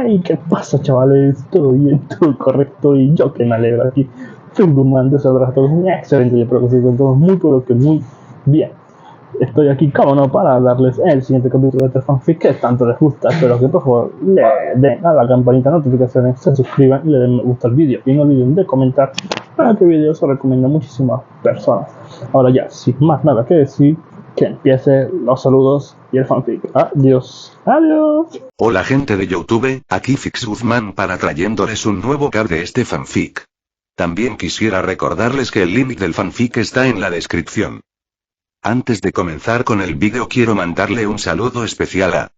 ¿Y qué pasa, chavales? Todo bien, todo correcto, y yo que me alegro aquí. Soy Guzmán, desearles a todos un excelente día, espero que se encuentren todos muy, pero que muy bien. Estoy aquí, como no, para darles el siguiente capítulo de este fanfic que tanto les gusta. Espero que por favor le den a la campanita de notificaciones, se suscriban y le den me gusta al vídeo. Y no olviden de comentar para que el vídeo se recomienda a muchísimas personas. Ahora ya, sin más nada que decir, que empiece los saludos y el fanfic. Adiós. Adiós. Hola gente de YouTube, aquí Fix Guzmán para trayéndoles un nuevo cap de este fanfic. También quisiera recordarles que el link del fanfic está en la descripción. Antes de comenzar con el vídeo quiero mandarle un saludo especial a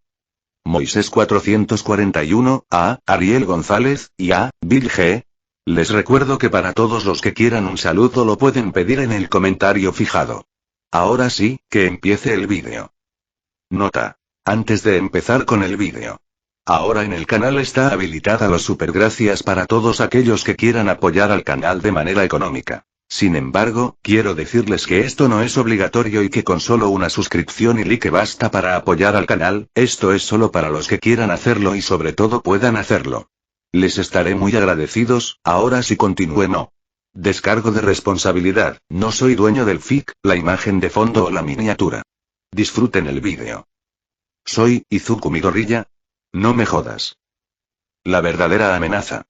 Moisés 441, a Ariel González, y a Bill G. Les recuerdo que para todos los que quieran un saludo lo pueden pedir en el comentario fijado. Ahora sí, que empiece el vídeo. Nota. Antes de empezar con el vídeo. Ahora en el canal está habilitada los supergracias para todos aquellos que quieran apoyar al canal de manera económica. Sin embargo, quiero decirles que esto no es obligatorio y que con solo una suscripción y like basta para apoyar al canal, esto es solo para los que quieran hacerlo y sobre todo puedan hacerlo. Les estaré muy agradecidos, ahora sí continúe no. Descargo de responsabilidad, no soy dueño del fic, la imagen de fondo o la miniatura. Disfruten el vídeo. Soy Izuku Midoriya. No me jodas. La verdadera amenaza.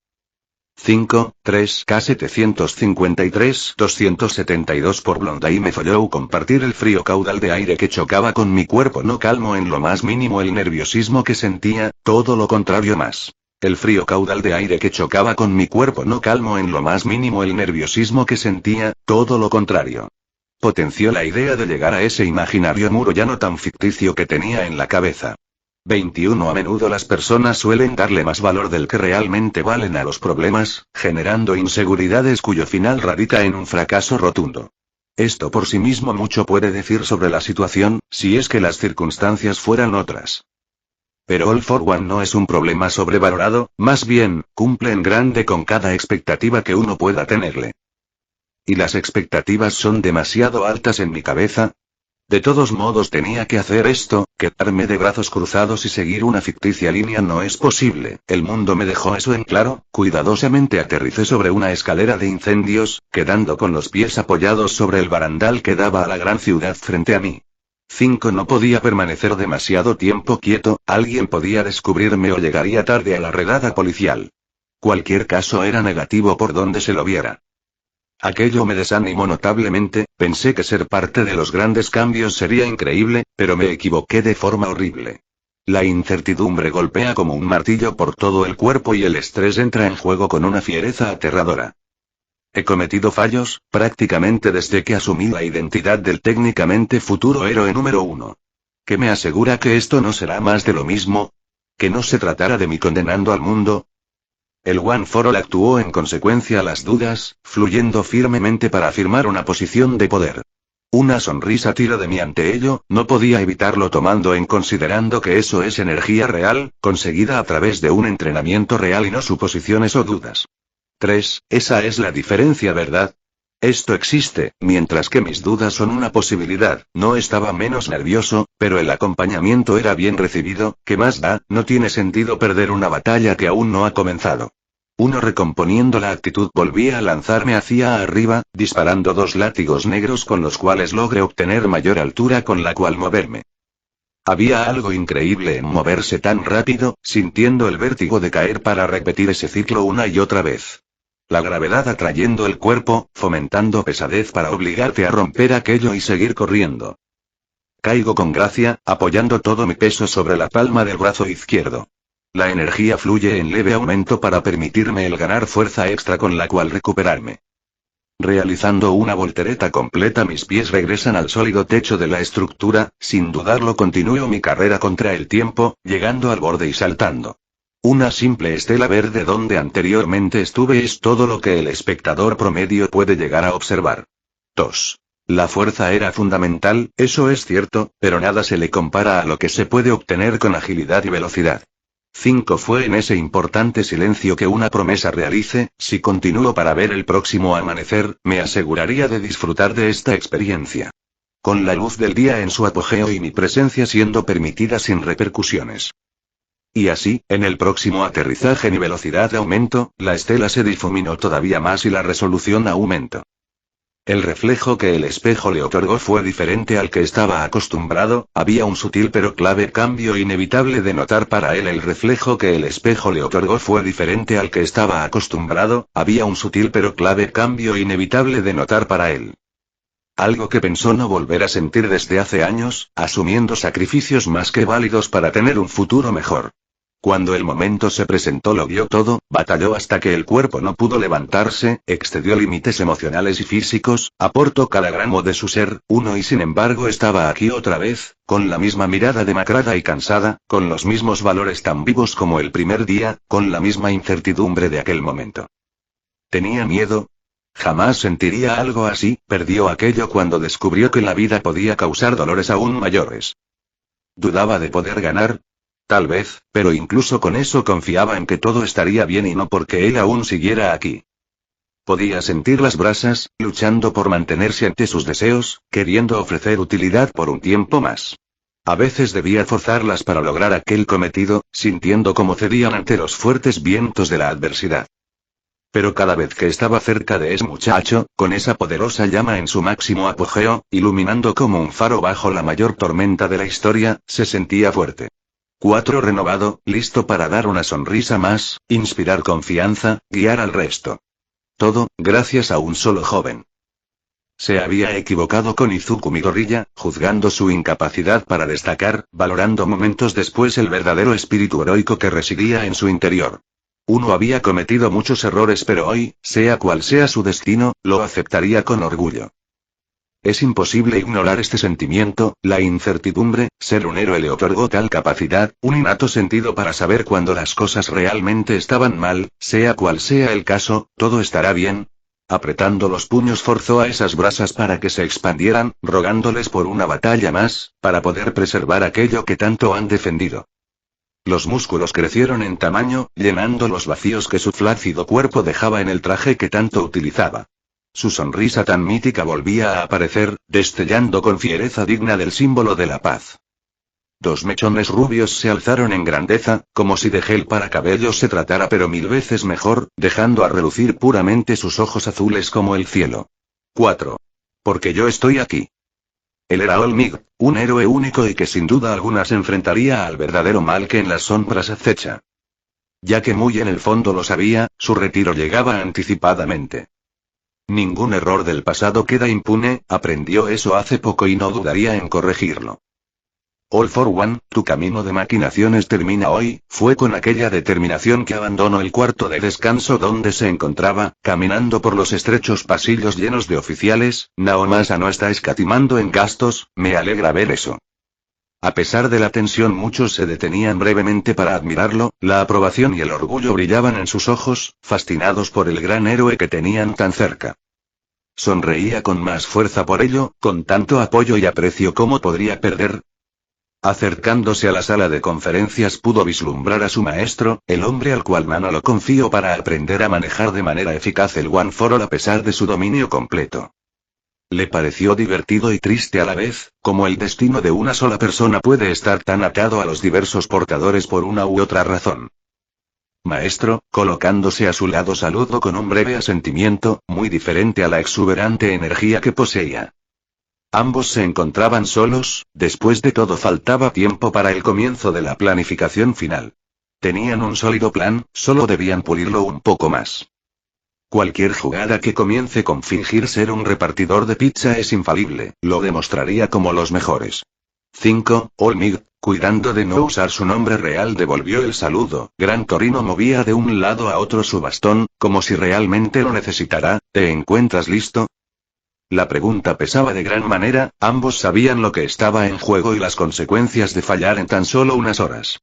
5, 3, K 753, 272 por Blondie me folló compartir el frío caudal de aire que chocaba con mi cuerpo no calmo en lo más mínimo el nerviosismo que sentía, todo lo contrario más. El frío caudal de aire que chocaba con mi cuerpo no calmo en lo más mínimo el nerviosismo que sentía, todo lo contrario. Potenció la idea de llegar a ese imaginario muro ya no tan ficticio que tenía en la cabeza. 21 A menudo las personas suelen darle más valor del que realmente valen a los problemas, generando inseguridades cuyo final radica en un fracaso rotundo. Esto por sí mismo mucho puede decir sobre la situación, si es que las circunstancias fueran otras. Pero All for One no es un problema sobrevalorado, más bien, cumple en grande con cada expectativa que uno pueda tenerle. ¿Y las expectativas son demasiado altas en mi cabeza? De todos modos tenía que hacer esto, quedarme de brazos cruzados y seguir una ficticia línea no es posible, el mundo me dejó eso en claro, cuidadosamente aterricé sobre una escalera de incendios, quedando con los pies apoyados sobre el barandal que daba a la gran ciudad frente a mí. 5 No podía permanecer demasiado tiempo quieto, alguien podía descubrirme o llegaría tarde a la redada policial. Cualquier caso era negativo por donde se lo viera. Aquello me desanimó notablemente, pensé que ser parte de los grandes cambios sería increíble, pero me equivoqué de forma horrible. La incertidumbre golpea como un martillo por todo el cuerpo y el estrés entra en juego con una fiereza aterradora. He cometido fallos, prácticamente desde que asumí la identidad del técnicamente futuro héroe número 1. ¿Qué me asegura que esto no será más de lo mismo? ¿Que no se tratará de mí condenando al mundo? El One for All actuó en consecuencia a las dudas, fluyendo firmemente para afirmar una posición de poder. Una sonrisa tiró de mí ante ello, no podía evitarlo tomando en considerando que eso es energía real, conseguida a través de un entrenamiento real y no suposiciones o dudas. 3. Esa es la diferencia, ¿verdad? Esto existe, mientras que mis dudas son una posibilidad, no estaba menos nervioso, pero el acompañamiento era bien recibido, ¿qué más da? No tiene sentido perder una batalla que aún no ha comenzado. Recomponiendo la actitud volví a lanzarme hacia arriba, disparando 2 látigos negros con los cuales logré obtener mayor altura con la cual moverme. Había algo increíble en moverse tan rápido, sintiendo el vértigo de caer para repetir ese ciclo una y otra vez. La gravedad atrayendo el cuerpo, fomentando pesadez para obligarte a romper aquello y seguir corriendo. Caigo con gracia, apoyando todo mi peso sobre la palma del brazo izquierdo. La energía fluye en leve aumento para permitirme el ganar fuerza extra con la cual recuperarme. Realizando una voltereta completa mis pies regresan al sólido techo de la estructura, sin dudarlo continúo mi carrera contra el tiempo, llegando al borde y saltando. Una simple estela verde donde anteriormente estuve es todo lo que el espectador promedio puede llegar a observar. 2. La fuerza era fundamental, eso es cierto, pero nada se le compara a lo que se puede obtener con agilidad y velocidad. 5 Fue en ese importante silencio que una promesa realice, si continúo para ver el próximo amanecer, me aseguraría de disfrutar de esta experiencia. Con la luz del día en su apogeo y mi presencia siendo permitida sin repercusiones. Y así, en el próximo aterrizaje ni velocidad de aumento, la estela se difuminó todavía más y la resolución aumentó. El reflejo que el espejo le otorgó fue diferente al que estaba acostumbrado, había un sutil pero clave cambio inevitable de notar para él. El reflejo que el espejo le otorgó fue diferente al que estaba acostumbrado, había un sutil pero clave cambio inevitable de notar para él. Algo que pensó no volver a sentir desde hace años, asumiendo sacrificios más que válidos para tener un futuro mejor. Cuando el momento se presentó lo dio todo, batalló hasta que el cuerpo no pudo levantarse, excedió límites emocionales y físicos, aportó cada gramo de su ser, y sin embargo estaba aquí otra vez, con la misma mirada demacrada y cansada, con los mismos valores tan vivos como el primer día, con la misma incertidumbre de aquel momento. ¿Tenía miedo? Jamás sentiría algo así, perdió aquello cuando descubrió que la vida podía causar dolores aún mayores. ¿Dudaba de poder ganar? Tal vez, pero incluso con eso confiaba en que todo estaría bien y no porque él aún siguiera aquí. Podía sentir las brasas, luchando por mantenerse ante sus deseos, queriendo ofrecer utilidad por un tiempo más. A veces debía forzarlas para lograr aquel cometido, sintiendo cómo cedían ante los fuertes vientos de la adversidad. Pero cada vez que estaba cerca de ese muchacho, con esa poderosa llama en su máximo apogeo, iluminando como un faro bajo la mayor tormenta de la historia, se sentía fuerte. 4 renovado, listo para dar una sonrisa más, inspirar confianza, guiar al resto. Todo, gracias a un solo joven. Se había equivocado con Izuku Midoriya, juzgando su incapacidad para destacar, valorando momentos después el verdadero espíritu heroico que residía en su interior. Uno había cometido muchos errores pero hoy, sea cual sea su destino, lo aceptaría con orgullo. Es imposible ignorar este sentimiento, la incertidumbre, ser un héroe le otorgó tal capacidad, un innato sentido para saber cuando las cosas realmente estaban mal, sea cual sea el caso, todo estará bien. Apretando los puños forzó a esas brasas para que se expandieran, rogándoles por una batalla más, para poder preservar aquello que tanto han defendido. Los músculos crecieron en tamaño, llenando los vacíos que su flácido cuerpo dejaba en el traje que tanto utilizaba. Su sonrisa tan mítica volvía a aparecer, destellando con fiereza digna del símbolo de la paz. 2 mechones rubios se alzaron en grandeza, como si de gel para cabellos se tratara pero 1000 veces mejor, dejando a relucir puramente sus ojos azules como el cielo. 4. Porque yo estoy aquí. Él era All Might, un héroe único y que sin duda alguna se enfrentaría al verdadero mal que en las sombras acecha. Ya que muy en el fondo lo sabía, su retiro llegaba anticipadamente. Ningún error del pasado queda impune, aprendió eso hace poco y no dudaría en corregirlo. All for One, tu camino de maquinaciones termina hoy, fue con aquella determinación que abandonó el cuarto de descanso donde se encontraba, caminando por los estrechos pasillos llenos de oficiales. Naomasa no está escatimando en gastos, me alegra ver eso. A pesar de la tensión muchos se detenían brevemente para admirarlo, la aprobación y el orgullo brillaban en sus ojos, fascinados por el gran héroe que tenían tan cerca. Sonreía con más fuerza por ello, con tanto apoyo y aprecio como podría perder. Acercándose a la sala de conferencias pudo vislumbrar a su maestro, el hombre al cual Nana lo confió para aprender a manejar de manera eficaz el One for All a pesar de su dominio completo. Le pareció divertido y triste a la vez, como el destino de una sola persona puede estar tan atado a los diversos portadores por una u otra razón. Maestro, colocándose a su lado saludó con un breve asentimiento, muy diferente a la exuberante energía que poseía. Ambos se encontraban solos, después de todo faltaba tiempo para el comienzo de la planificación final. Tenían un sólido plan, solo debían pulirlo un poco más. Cualquier jugada que comience con fingir ser un repartidor de pizza es infalible, lo demostraría como los mejores. 5. All Might, cuidando de no usar su nombre real, devolvió el saludo. Gran Torino movía de un lado a otro su bastón, como si realmente lo necesitara. ¿Te encuentras listo? La pregunta pesaba de gran manera, ambos sabían lo que estaba en juego y las consecuencias de fallar en tan solo unas horas.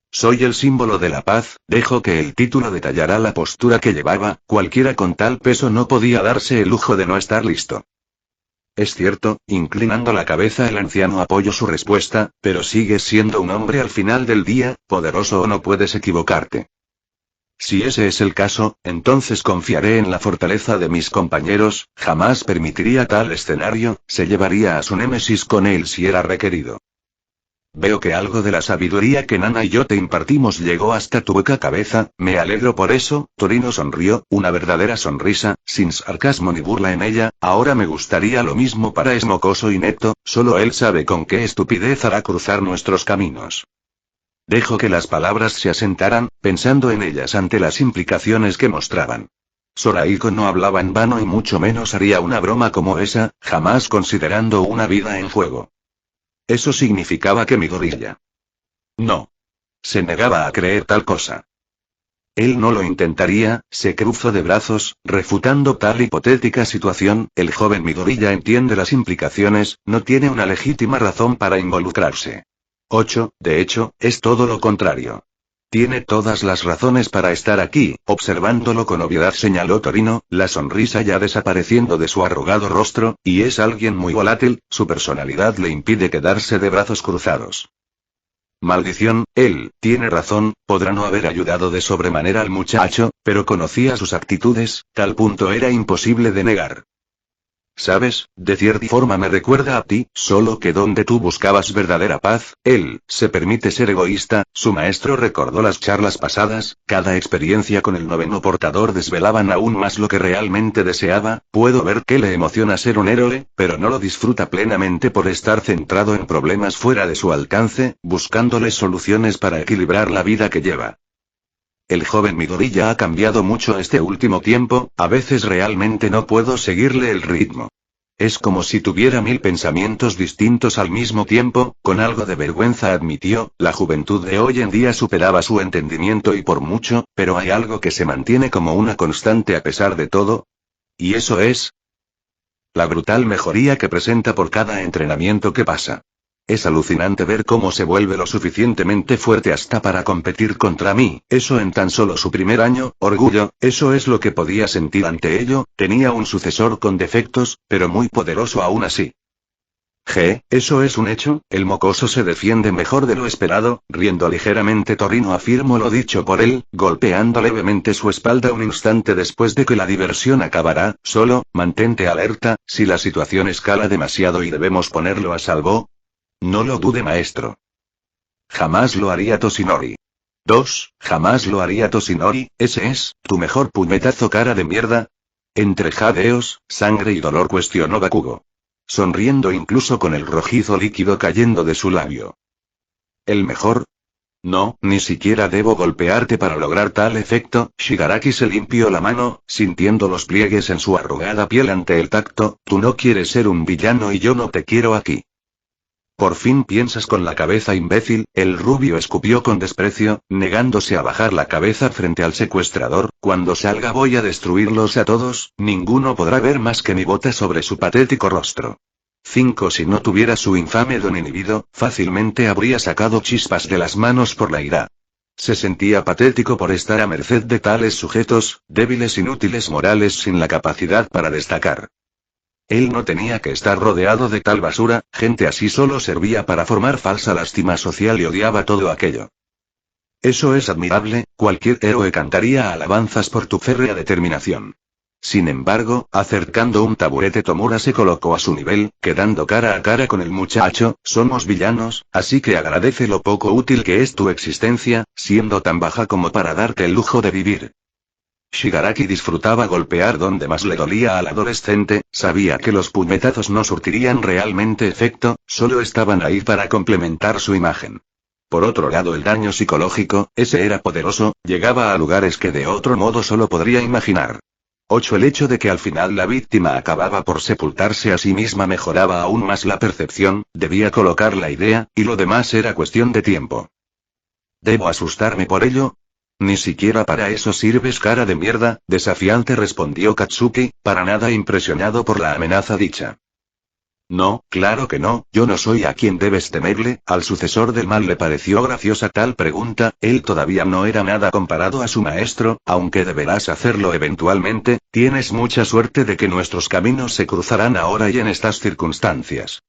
Soy el símbolo de la paz, dejo que el título detallará la postura que llevaba, cualquiera con tal peso no podía darse el lujo de no estar listo. Es cierto, inclinando la cabeza el anciano apoyó su respuesta, pero sigues siendo un hombre al final del día, poderoso o no puedes equivocarte. Si ese es el caso, entonces confiaré en la fortaleza de mis compañeros, jamás permitiría tal escenario, se llevaría a su némesis con él si era requerido. Veo que algo de la sabiduría que Nana y yo te impartimos llegó hasta tu boca cabeza, me alegro por eso. Torino sonrió, una verdadera sonrisa, sin sarcasmo ni burla en ella. Ahora me gustaría lo mismo para ese mocoso inepto, solo él sabe con qué estupidez hará cruzar nuestros caminos. Dejó que las palabras se asentaran, pensando en ellas ante las implicaciones que mostraban. Sorahiko no hablaba en vano y mucho menos haría una broma como esa, jamás considerando una vida en juego. Eso significaba que Midoriya no se negaba a creer tal cosa. Él no lo intentaría, se cruzó de brazos, refutando tal hipotética situación. El joven Midoriya entiende las implicaciones, no tiene una legítima razón para involucrarse. 8, de hecho, es todo lo contrario. Tiene todas las razones para estar aquí. Observándolo con obviedad señaló Torino, la sonrisa ya desapareciendo de su arrugado rostro, y es alguien muy volátil, su personalidad le impide quedarse de brazos cruzados. Maldición, él, tiene razón, podrá no haber ayudado de sobremanera al muchacho, pero conocía sus actitudes, tal punto era imposible de negar. Sabes, de cierta forma me recuerda a ti, solo que donde tú buscabas verdadera paz, él se permite ser egoísta. Su maestro recordó las charlas pasadas, cada experiencia con el noveno portador desvelaban aún más lo que realmente deseaba. Puedo ver que le emociona ser un héroe, pero no lo disfruta plenamente por estar centrado en problemas fuera de su alcance, buscándoles soluciones para equilibrar la vida que lleva. El joven Midoriya ha cambiado mucho este último tiempo, a veces realmente no puedo seguirle el ritmo. Es como si tuviera 1000 pensamientos distintos al mismo tiempo. Con algo de vergüenza admitió, la juventud de hoy en día superaba su entendimiento y por mucho, pero hay algo que se mantiene como una constante a pesar de todo. ¿Y eso es? La brutal mejoría que presenta por cada entrenamiento que pasa. Es alucinante ver cómo se vuelve lo suficientemente fuerte hasta para competir contra mí, eso en tan solo su primer año. Orgullo, eso es lo que podía sentir ante ello. Tenía un sucesor con defectos, pero muy poderoso aún así. Eso es un hecho. El mocoso se defiende mejor de lo esperado. Riendo ligeramente Torino afirmó lo dicho por él, golpeando levemente su espalda un instante después de que la diversión acabará. Solo, mantente alerta, si la situación escala demasiado y debemos ponerlo a salvo. No lo dude, maestro. Jamás lo haría Toshinori. 2. Jamás lo haría Toshinori. ¿Ese es tu mejor puñetazo, cara de mierda? Entre jadeos, sangre y dolor cuestionó Bakugo. Sonriendo incluso con el rojizo líquido cayendo de su labio. ¿El mejor? No, ni siquiera debo golpearte para lograr tal efecto. Shigaraki se limpió la mano, sintiendo los pliegues en su arrugada piel ante el tacto. Tú no quieres ser un villano y yo no te quiero aquí. Por fin piensas con la cabeza, imbécil. El rubio escupió con desprecio, negándose a bajar la cabeza frente al secuestrador. Cuando salga voy a destruirlos a todos, ninguno podrá ver más que mi bota sobre su patético rostro. 5. Si no tuviera su infame don inhibido, fácilmente habría sacado chispas de las manos por la ira. Se sentía patético por estar a merced de tales sujetos, débiles, inútiles, morales, sin la capacidad para destacar. Él no tenía que estar rodeado de tal basura, gente así solo servía para formar falsa lástima social y odiaba todo aquello. Eso es admirable, cualquier héroe cantaría alabanzas por tu férrea determinación. Sin embargo, acercando un taburete Tomura se colocó a su nivel, quedando cara a cara con el muchacho. Somos villanos, así que agradece lo poco útil que es tu existencia, siendo tan baja como para darte el lujo de vivir. Shigaraki disfrutaba golpear donde más le dolía al adolescente, sabía que los puñetazos no surtirían realmente efecto, solo estaban ahí para complementar su imagen. Por otro lado, el daño psicológico, ese era poderoso, llegaba a lugares que de otro modo solo podría imaginar. 8. El hecho de que al final la víctima acababa por sepultarse a sí misma mejoraba aún más la percepción, debía colocar la idea, y lo demás era cuestión de tiempo. ¿Debo asustarme por ello? Ni siquiera para eso sirves, cara de mierda, desafiante respondió Katsuki, para nada impresionado por la amenaza dicha. No, claro que no, yo no soy a quien debes temerle. Al sucesor del mal le pareció graciosa tal pregunta, él todavía no era nada comparado a su maestro, aunque deberás hacerlo eventualmente. Tienes mucha suerte de que nuestros caminos se cruzarán ahora y en estas circunstancias.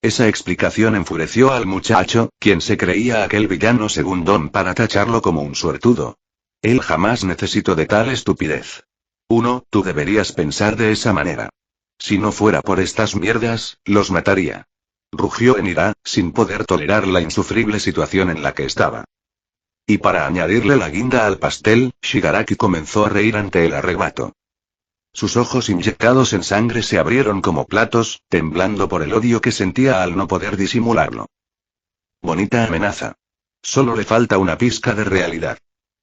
Esa explicación enfureció al muchacho, quien se creía aquel villano según Don para tacharlo como un suertudo. Él jamás necesitó de tal estupidez. 1. Tú deberías pensar de esa manera. Si no fuera por estas mierdas, los mataría. rugió en ira, sin poder tolerar la insufrible situación en la que estaba. Y para añadirle la guinda al pastel, Shigaraki comenzó a reír ante el arrebato. Sus ojos inyectados en sangre se abrieron como platos, temblando por el odio que sentía al no poder disimularlo. Bonita amenaza. Solo le falta una pizca de realidad.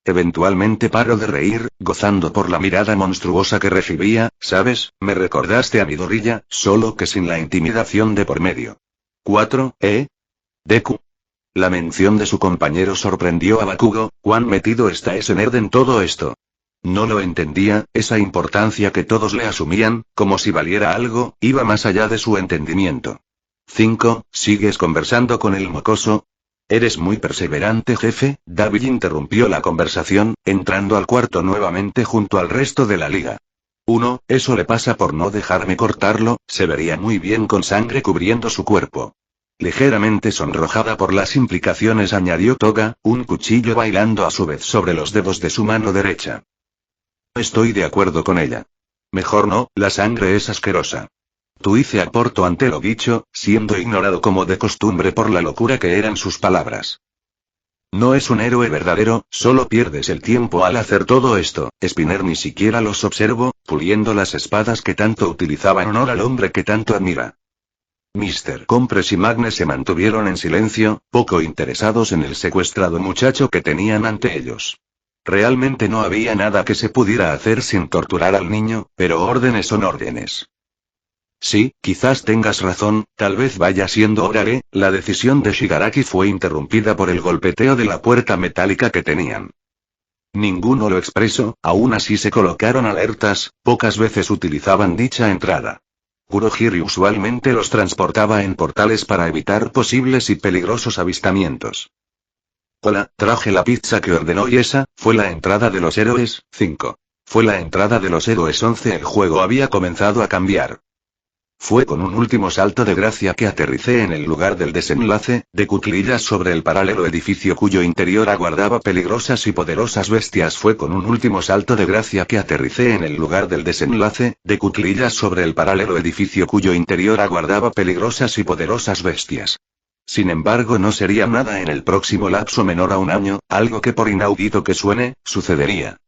Eventualmente paró de reír, gozando por la mirada monstruosa que recibía. ¿Sabes? Me recordaste a Midoriya, solo que sin la intimidación de por medio. 4, Deku. La mención de su compañero sorprendió a Bakugo. ¿Cuán metido está ese nerd en todo esto? No lo entendía, esa importancia que todos le asumían, como si valiera algo, iba más allá de su entendimiento. 5, ¿sigues conversando con el mocoso? Eres muy perseverante, jefe. David interrumpió la conversación, entrando al cuarto nuevamente junto al resto de la liga. 1, eso le pasa por no dejarme cortarlo, se vería muy bien con sangre cubriendo su cuerpo. Ligeramente sonrojada por las implicaciones, añadió Toga, un cuchillo bailando a su vez sobre los dedos de su mano derecha. Estoy de acuerdo con ella. Mejor no, la sangre es asquerosa. Tuice aportó ante lo dicho, siendo ignorado como de costumbre por la locura que eran sus palabras. No es un héroe verdadero, solo pierdes el tiempo al hacer todo esto. Spinner ni siquiera los observó, puliendo las espadas que tanto utilizaba en honor al hombre que tanto admira. Mr. Compres y Magne se mantuvieron en silencio, poco interesados en el secuestrado muchacho que tenían ante ellos. Realmente no había nada que se pudiera hacer sin torturar al niño, pero órdenes son órdenes. Sí, quizás tengas razón, tal vez vaya siendo hora de... La decisión de Shigaraki fue interrumpida por el golpeteo de la puerta metálica que tenían. Ninguno lo expresó, aún así se colocaron alertas, pocas veces utilizaban dicha entrada. Kurohiri usualmente los transportaba en portales para evitar posibles y peligrosos avistamientos. Hola, traje la pizza que ordenó y esa, fue la entrada de los héroes. 5. Fue la entrada de los héroes. 11. El juego había comenzado a cambiar. Fue con un último salto de gracia que aterricé en el lugar del desenlace, de cuclillas sobre el paralelo edificio cuyo interior aguardaba peligrosas y poderosas bestias. Fue con un último salto de gracia que aterricé en el lugar del desenlace, de cuclillas sobre el paralelo edificio cuyo interior aguardaba peligrosas y poderosas bestias. Sin embargo, no sería nada en el próximo lapso menor a un año, algo que por inaudito que suene, sucedería.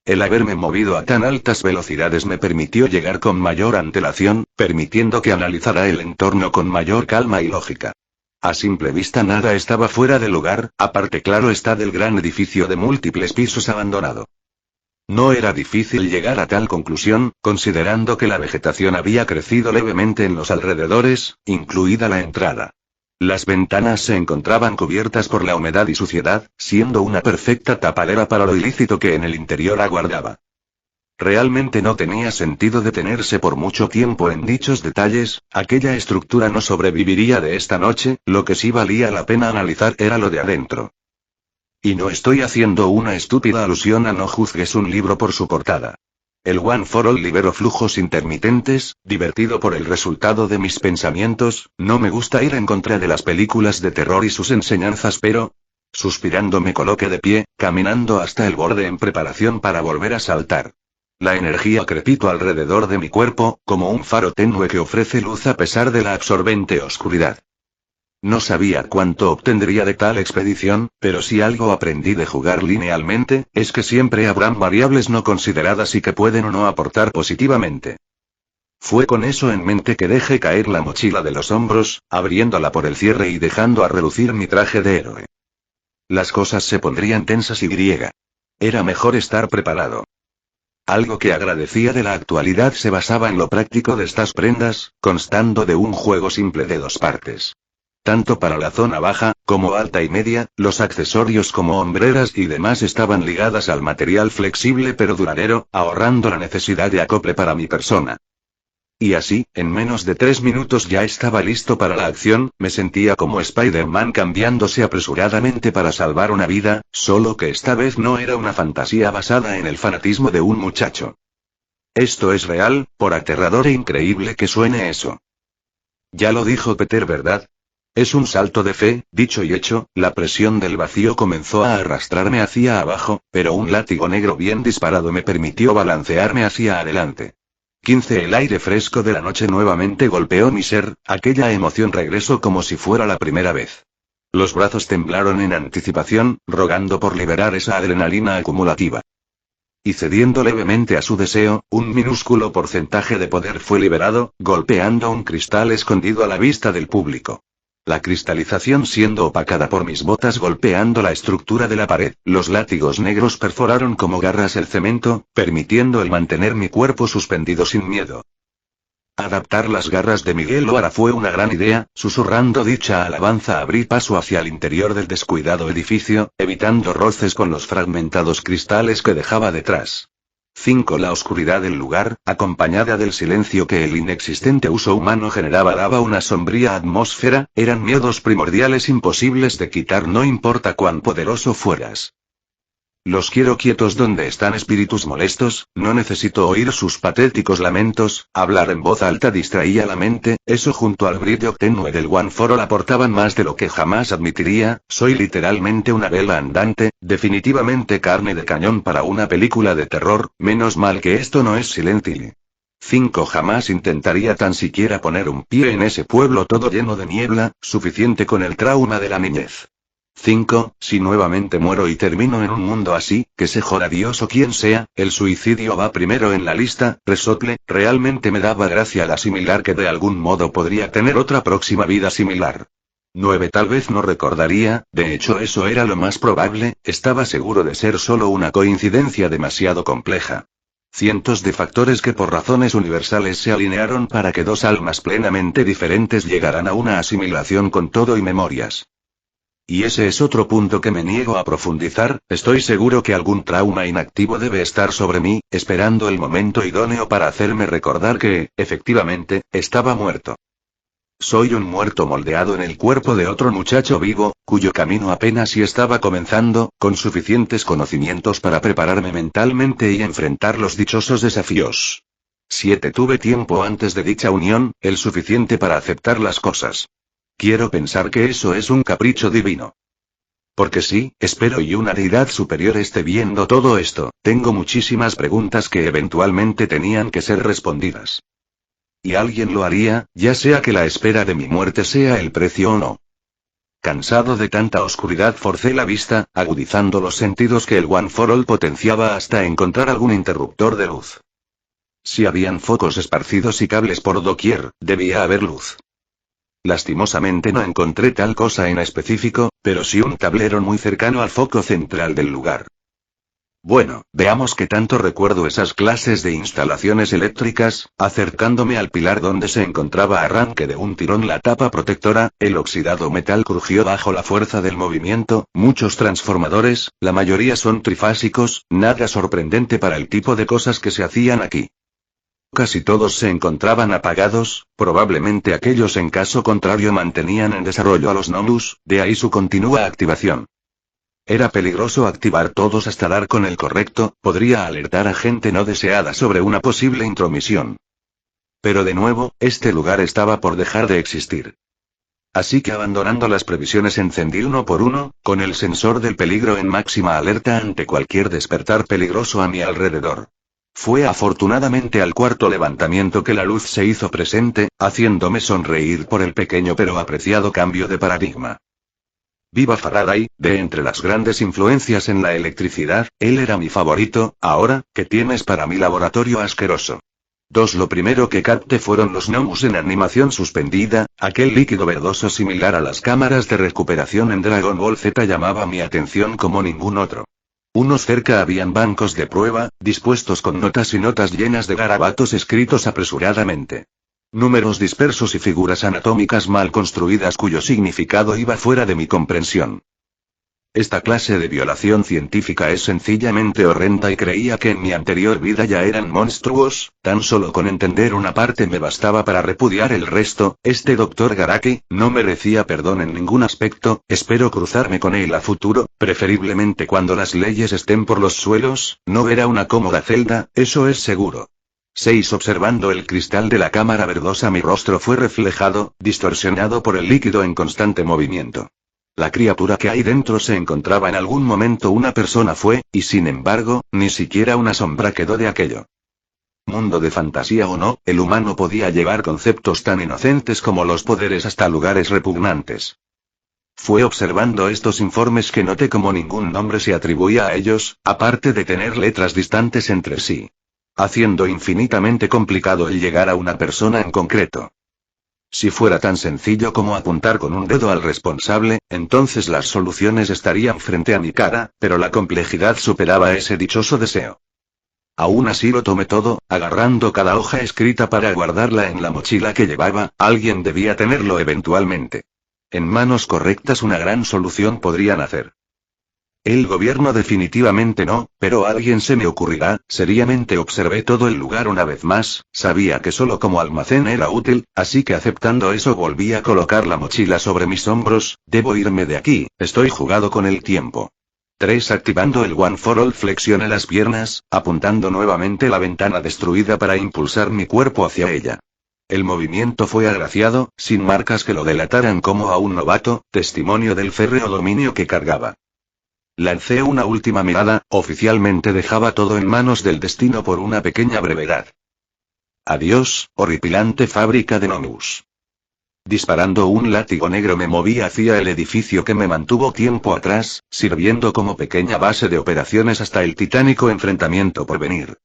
El haberme movido a tan altas velocidades me permitió llegar con mayor antelación, permitiendo que analizara el entorno con mayor calma y lógica. A simple vista nada estaba fuera de lugar, aparte claro está del gran edificio de múltiples pisos abandonado. No era difícil llegar a tal conclusión, considerando que la vegetación había crecido levemente en los alrededores, incluida la entrada. Las ventanas se encontraban cubiertas por la humedad y suciedad, siendo una perfecta tapadera para lo ilícito que en el interior aguardaba. Realmente no tenía sentido detenerse por mucho tiempo en dichos detalles, aquella estructura no sobreviviría de esta noche, lo que sí valía la pena analizar era lo de adentro. Y no estoy haciendo una estúpida alusión a no juzgues un libro por su portada. El One for All liberó flujos intermitentes, divertido por el resultado de mis pensamientos. No me gusta ir en contra de las películas de terror y sus enseñanzas, pero... Suspirando me coloqué de pie, caminando hasta el borde en preparación para volver a saltar. La energía crepitó alrededor de mi cuerpo, como un faro tenue que ofrece luz a pesar de la absorbente oscuridad. No sabía cuánto obtendría de tal expedición, pero si algo aprendí de jugar linealmente, es que siempre habrán variables no consideradas y que pueden o no aportar positivamente. Fue con eso en mente que dejé caer la mochila de los hombros, abriéndola por el cierre y dejando a relucir mi traje de héroe. Las cosas se pondrían tensas y griega. Era mejor estar preparado. Algo que agradecía de la actualidad se basaba en lo práctico de estas prendas, constando de un juego simple de 2 partes. Tanto para la zona baja, como alta y media, los accesorios como hombreras y demás estaban ligadas al material flexible pero duradero, ahorrando la necesidad de acople para mi persona. Y así, en menos de 3 minutos ya estaba listo para la acción, me sentía como Spider-Man cambiándose apresuradamente para salvar una vida, solo que esta vez no era una fantasía basada en el fanatismo de un muchacho. Esto es real, por aterrador e increíble que suene eso. Ya lo dijo Peter, ¿verdad? Es un salto de fe. Dicho y hecho, la presión del vacío comenzó a arrastrarme hacia abajo, pero un látigo negro bien disparado me permitió balancearme hacia adelante. 15. El aire fresco de la noche nuevamente golpeó mi ser, aquella emoción regresó como si fuera la primera vez. Los brazos temblaron en anticipación, rogando por liberar esa adrenalina acumulativa. Y cediendo levemente a su deseo, un minúsculo porcentaje de poder fue liberado, golpeando un cristal escondido a la vista del público. La cristalización siendo opacada por mis botas golpeando la estructura de la pared, los látigos negros perforaron como garras el cemento, permitiendo el mantener mi cuerpo suspendido sin miedo. Adaptar las garras de Miguel O'Hara fue una gran idea, susurrando dicha alabanza abrí paso hacia el interior del descuidado edificio, evitando roces con los fragmentados cristales que dejaba detrás. 5. La oscuridad del lugar, acompañada del silencio que el inexistente uso humano generaba daba una sombría atmósfera, eran miedos primordiales imposibles de quitar no importa cuán poderoso fueras. Los quiero quietos donde están espíritus molestos, no necesito oír sus patéticos lamentos, hablar en voz alta distraía la mente, eso junto al brillo tenue del One for All aportaban más de lo que jamás admitiría, soy literalmente una vela andante, definitivamente carne de cañón para una película de terror, menos mal que esto no es Silent Hill. 5. Jamás intentaría tan siquiera poner un pie en ese pueblo todo lleno de niebla, suficiente con el trauma de la niñez. 5. Si nuevamente muero y termino en un mundo así, que se joda Dios o quien sea, el suicidio va primero en la lista, resople, realmente me daba gracia al asimilar que de algún modo podría tener otra próxima vida similar. 9. Tal vez no recordaría, de hecho eso era lo más probable, estaba seguro de ser solo una coincidencia demasiado compleja. Cientos de factores que por razones universales se alinearon para que dos almas plenamente diferentes llegaran a una asimilación con todo y memorias. Y ese es otro punto que me niego a profundizar, estoy seguro que algún trauma inactivo debe estar sobre mí, esperando el momento idóneo para hacerme recordar que, efectivamente, estaba muerto. Soy un muerto moldeado en el cuerpo de otro muchacho vivo, cuyo camino apenas si estaba comenzando, con suficientes conocimientos para prepararme mentalmente y enfrentar los dichosos desafíos. 7. Tuve tiempo antes de dicha unión, el suficiente para aceptar las cosas. Quiero pensar que eso es un capricho divino. Porque sí, espero y una deidad superior esté viendo todo esto, tengo muchísimas preguntas que eventualmente tenían que ser respondidas. Y alguien lo haría, ya sea que la espera de mi muerte sea el precio o no. Cansado de tanta oscuridad forcé la vista, agudizando los sentidos que el One for All potenciaba hasta encontrar algún interruptor de luz. Si habían focos esparcidos y cables por doquier, debía haber luz. Lastimosamente no encontré tal cosa en específico, pero sí un tablero muy cercano al foco central del lugar. Bueno, veamos qué tanto recuerdo esas clases de instalaciones eléctricas, acercándome al pilar donde se encontraba arranque de un tirón la tapa protectora, el oxidado metal crujió bajo la fuerza del movimiento, muchos transformadores, la mayoría son trifásicos, nada sorprendente para el tipo de cosas que se hacían aquí. Casi todos se encontraban apagados, probablemente aquellos en caso contrario mantenían en desarrollo a los Nomus, de ahí su continua activación. Era peligroso activar todos hasta dar con el correcto, podría alertar a gente no deseada sobre una posible intromisión. Pero de nuevo, este lugar estaba por dejar de existir. Así que abandonando las previsiones encendí uno por uno, con el sensor del peligro en máxima alerta ante cualquier despertar peligroso a mi alrededor. Fue afortunadamente al cuarto levantamiento que la luz se hizo presente, haciéndome sonreír por el pequeño pero apreciado cambio de paradigma. Viva Faraday, de entre las grandes influencias en la electricidad, él era mi favorito, ahora, ¿qué tienes para mi laboratorio asqueroso? 2. Lo primero que capté fueron los Nomus en animación suspendida, aquel líquido verdoso similar a las cámaras de recuperación en Dragon Ball Z llamaba mi atención como ningún otro. Unos cerca habían bancos de prueba, dispuestos con notas y notas llenas de garabatos escritos apresuradamente. Números dispersos y figuras anatómicas mal construidas cuyo significado iba fuera de mi comprensión. Esta clase de violación científica es sencillamente horrenda y creía que en mi anterior vida ya eran monstruos, tan solo con entender una parte me bastaba para repudiar el resto, este Dr. Garaki, no merecía perdón en ningún aspecto, espero cruzarme con él a futuro, preferiblemente cuando las leyes estén por los suelos, no verá una cómoda celda, eso es seguro. 6. Observando el cristal de la cámara verdosa mi rostro fue reflejado, distorsionado por el líquido en constante movimiento. La criatura que hay dentro se encontraba en algún momento una persona fue, y sin embargo, ni siquiera una sombra quedó de aquello. Mundo de fantasía o no, el humano podía llevar conceptos tan inocentes como los poderes hasta lugares repugnantes. Fue observando estos informes que noté cómo ningún nombre se atribuía a ellos, aparte de tener letras distantes entre sí, haciendo infinitamente complicado el llegar a una persona en concreto. Si fuera tan sencillo como apuntar con un dedo al responsable, entonces las soluciones estarían frente a mi cara, pero la complejidad superaba ese dichoso deseo. Aún así lo tomé todo, agarrando cada hoja escrita para guardarla en la mochila que llevaba. Alguien debía tenerlo eventualmente. En manos correctas una gran solución podría nacer. El gobierno definitivamente no, pero alguien se me ocurrirá. Seriamente observé todo el lugar una vez más, sabía que solo como almacén era útil, así que aceptando eso volví a colocar la mochila sobre mis hombros. Debo irme de aquí, estoy jugado con el tiempo. 3. Activando el One for All, flexioné las piernas, apuntando nuevamente la ventana destruida para impulsar mi cuerpo hacia ella. El movimiento fue agraciado, sin marcas que lo delataran como a un novato, testimonio del férreo dominio que cargaba. Lancé una última mirada, oficialmente dejaba todo en manos del destino por una pequeña brevedad. Adiós, horripilante fábrica de Nomus. Disparando un látigo negro me moví hacia el edificio que me mantuvo tiempo atrás, sirviendo como pequeña base de operaciones hasta el titánico enfrentamiento por venir.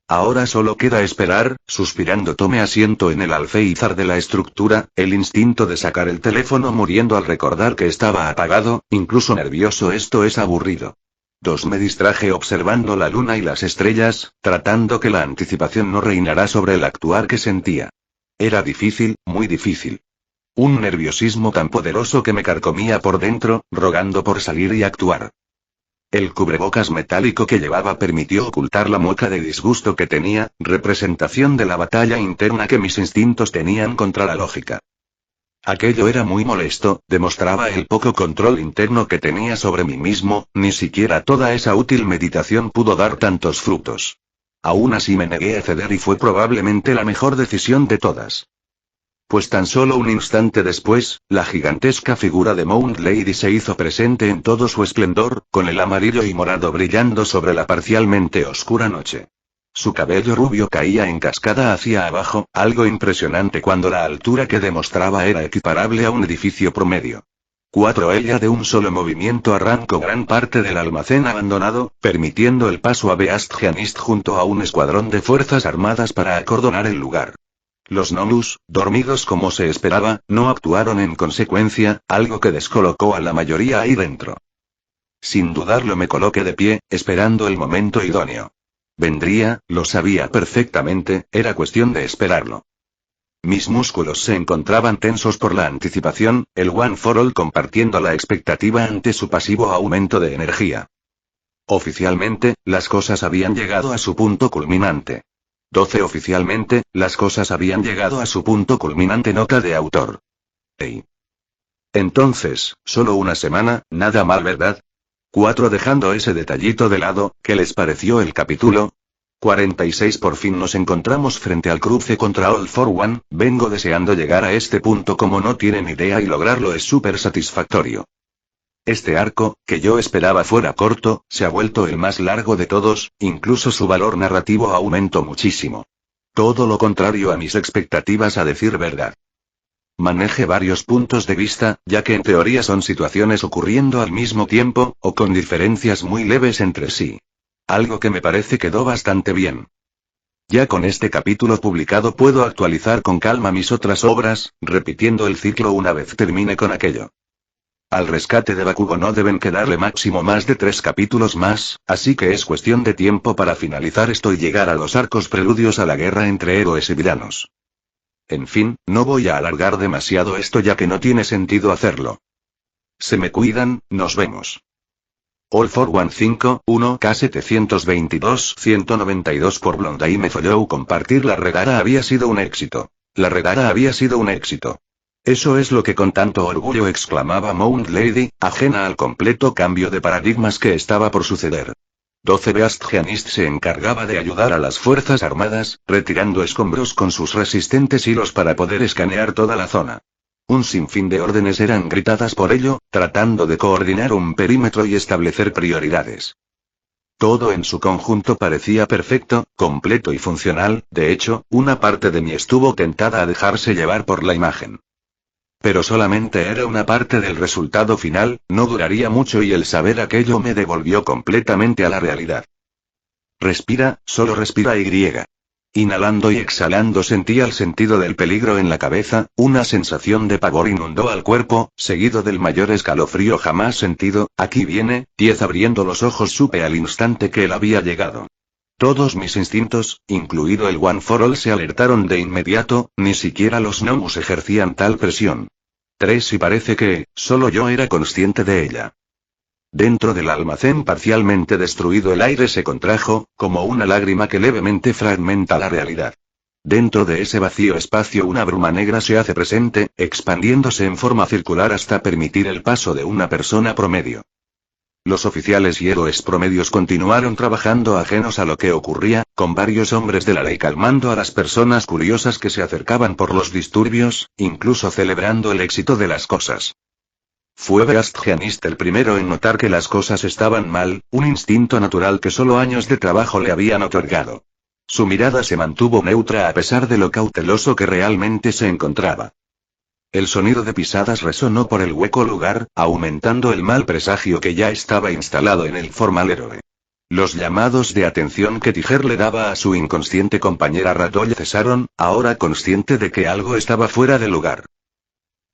Ahora solo queda esperar. Suspirando tomé asiento en el alféizar de la estructura, el instinto de sacar el teléfono muriendo al recordar que estaba apagado, incluso nervioso. Esto es aburrido. 2. Me distraje observando la luna y las estrellas, tratando que la anticipación no reinara sobre el actuar que sentía. Era difícil, muy difícil. Un nerviosismo tan poderoso que me carcomía por dentro, rogando por salir y actuar. El cubrebocas metálico que llevaba permitió ocultar la mueca de disgusto que tenía, representación de la batalla interna que mis instintos tenían contra la lógica. Aquello era muy molesto, demostraba el poco control interno que tenía sobre mí mismo. Ni siquiera toda esa útil meditación pudo dar tantos frutos. Aún así me negué a ceder y fue probablemente la mejor decisión de todas. Pues tan solo un instante después, la gigantesca figura de Mount Lady se hizo presente en todo su esplendor, con el amarillo y morado brillando sobre la parcialmente oscura noche. Su cabello rubio caía en cascada hacia abajo, algo impresionante cuando la altura que demostraba era equiparable a un edificio promedio. 4. Ella de un solo movimiento arrancó gran parte del almacén abandonado, permitiendo el paso a Beast Gianist junto a un escuadrón de fuerzas armadas para acordonar el lugar. Los Nomus, dormidos como se esperaba, no actuaron en consecuencia, algo que descolocó a la mayoría ahí dentro. Sin dudarlo me coloqué de pie, esperando el momento idóneo. Vendría, lo sabía perfectamente, era cuestión de esperarlo. Mis músculos se encontraban tensos por la anticipación, el One for All compartiendo la expectativa ante su pasivo aumento de energía. Oficialmente, las cosas habían llegado a su punto culminante. 12. Oficialmente, las cosas habían llegado a su punto culminante. Nota de autor. Hey. Entonces, solo una semana, nada mal, ¿verdad? 4. Dejando ese detallito de lado, ¿qué les pareció el capítulo? 46. Por fin nos encontramos frente al cruce contra All for One. Vengo deseando llegar a este punto como no tienen idea y lograrlo es súper satisfactorio. Este arco, que yo esperaba fuera corto, se ha vuelto el más largo de todos, incluso su valor narrativo aumentó muchísimo. Todo lo contrario a mis expectativas, a decir verdad. Maneje varios puntos de vista, ya que en teoría son situaciones ocurriendo al mismo tiempo, o con diferencias muy leves entre sí. Algo que me parece quedó bastante bien. Ya con este capítulo publicado puedo actualizar con calma mis otras obras, repitiendo el ciclo una vez termine con aquello. Al rescate de Bakugo no deben quedarle máximo más de 3 capítulos más, así que es cuestión de tiempo para finalizar esto y llegar a los arcos preludios a la guerra entre héroes y villanos. En fin, no voy a alargar demasiado esto ya que no tiene sentido hacerlo. Se me cuidan, nos vemos. All for One 5, 1 K722 192 por Blondie me folló. Compartir la regara había sido un éxito. La regara había sido un éxito. Eso es lo que con tanto orgullo exclamaba Mount Lady, ajena al completo cambio de paradigmas que estaba por suceder. 12 Beast Gianist se encargaba de ayudar a las fuerzas armadas, retirando escombros con sus resistentes hilos para poder escanear toda la zona. Un sinfín de órdenes eran gritadas por ello, tratando de coordinar un perímetro y establecer prioridades. Todo en su conjunto parecía perfecto, completo y funcional, de hecho, una parte de mí estuvo tentada a dejarse llevar por la imagen. Pero solamente era una parte del resultado final, no duraría mucho y el saber aquello me devolvió completamente a la realidad. Respira, solo respira y. Inhalando y exhalando sentía el sentido del peligro en la cabeza, una sensación de pavor inundó al cuerpo, seguido del mayor escalofrío jamás sentido. Aquí viene, 10 abriendo los ojos supe al instante que él había llegado. Todos mis instintos, incluido el One for All, se alertaron de inmediato, ni siquiera los gnomos ejercían tal presión. 3 y parece que, solo yo era consciente de ella. Dentro del almacén parcialmente destruido el aire se contrajo, como una lágrima que levemente fragmenta la realidad. Dentro de ese vacío espacio una bruma negra se hace presente, expandiéndose en forma circular hasta permitir el paso de una persona promedio. Los oficiales y héroes promedios continuaron trabajando ajenos a lo que ocurría, con varios hombres de la ley calmando a las personas curiosas que se acercaban por los disturbios, incluso celebrando el éxito de las cosas. Fue Beast el primero en notar que las cosas estaban mal, un instinto natural que solo años de trabajo le habían otorgado. Su mirada se mantuvo neutra a pesar de lo cauteloso que realmente se encontraba. El sonido de pisadas resonó por el hueco lugar, aumentando el mal presagio que ya estaba instalado en el formal héroe. Los llamados de atención que Tiger le daba a su inconsciente compañera Radoll cesaron, ahora consciente de que algo estaba fuera de lugar.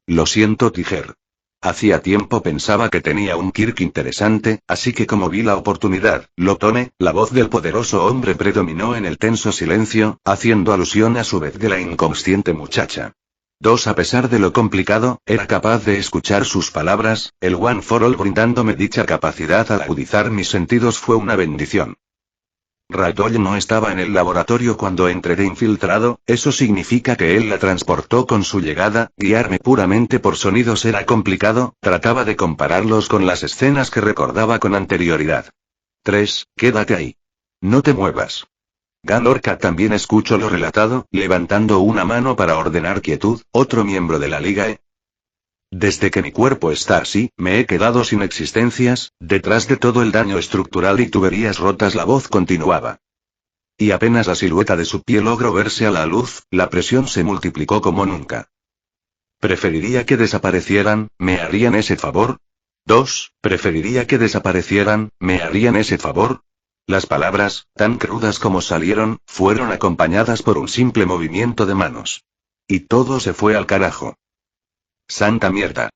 Lo siento, Tiger. Hacía tiempo pensaba que tenía un Kirk interesante, así que como vi la oportunidad, lo tomé. La voz del poderoso hombre predominó en el tenso silencio, haciendo alusión a su vez de la inconsciente muchacha. 2 A pesar de lo complicado, era capaz de escuchar sus palabras, el One for All brindándome dicha capacidad al agudizar mis sentidos fue una bendición. Radoll no estaba en el laboratorio cuando entré de infiltrado, eso significa que él la transportó con su llegada. Guiarme puramente por sonidos era complicado, trataba de compararlos con las escenas que recordaba con anterioridad. 3 Quédate ahí. No te muevas. Galorca también escuchó lo relatado, levantando una mano para ordenar quietud. Otro miembro de la Liga. Desde que mi cuerpo está así, me he quedado sin existencias, detrás de todo el daño estructural y tuberías rotas la voz continuaba. Y apenas la silueta de su pie logró verse a la luz, la presión se multiplicó como nunca. Preferiría que desaparecieran, ¿me harían ese favor? 2 Preferiría que desaparecieran, ¿me harían ese favor? Las palabras, tan crudas como salieron, fueron acompañadas por un simple movimiento de manos. Y todo se fue al carajo. Santa mierda.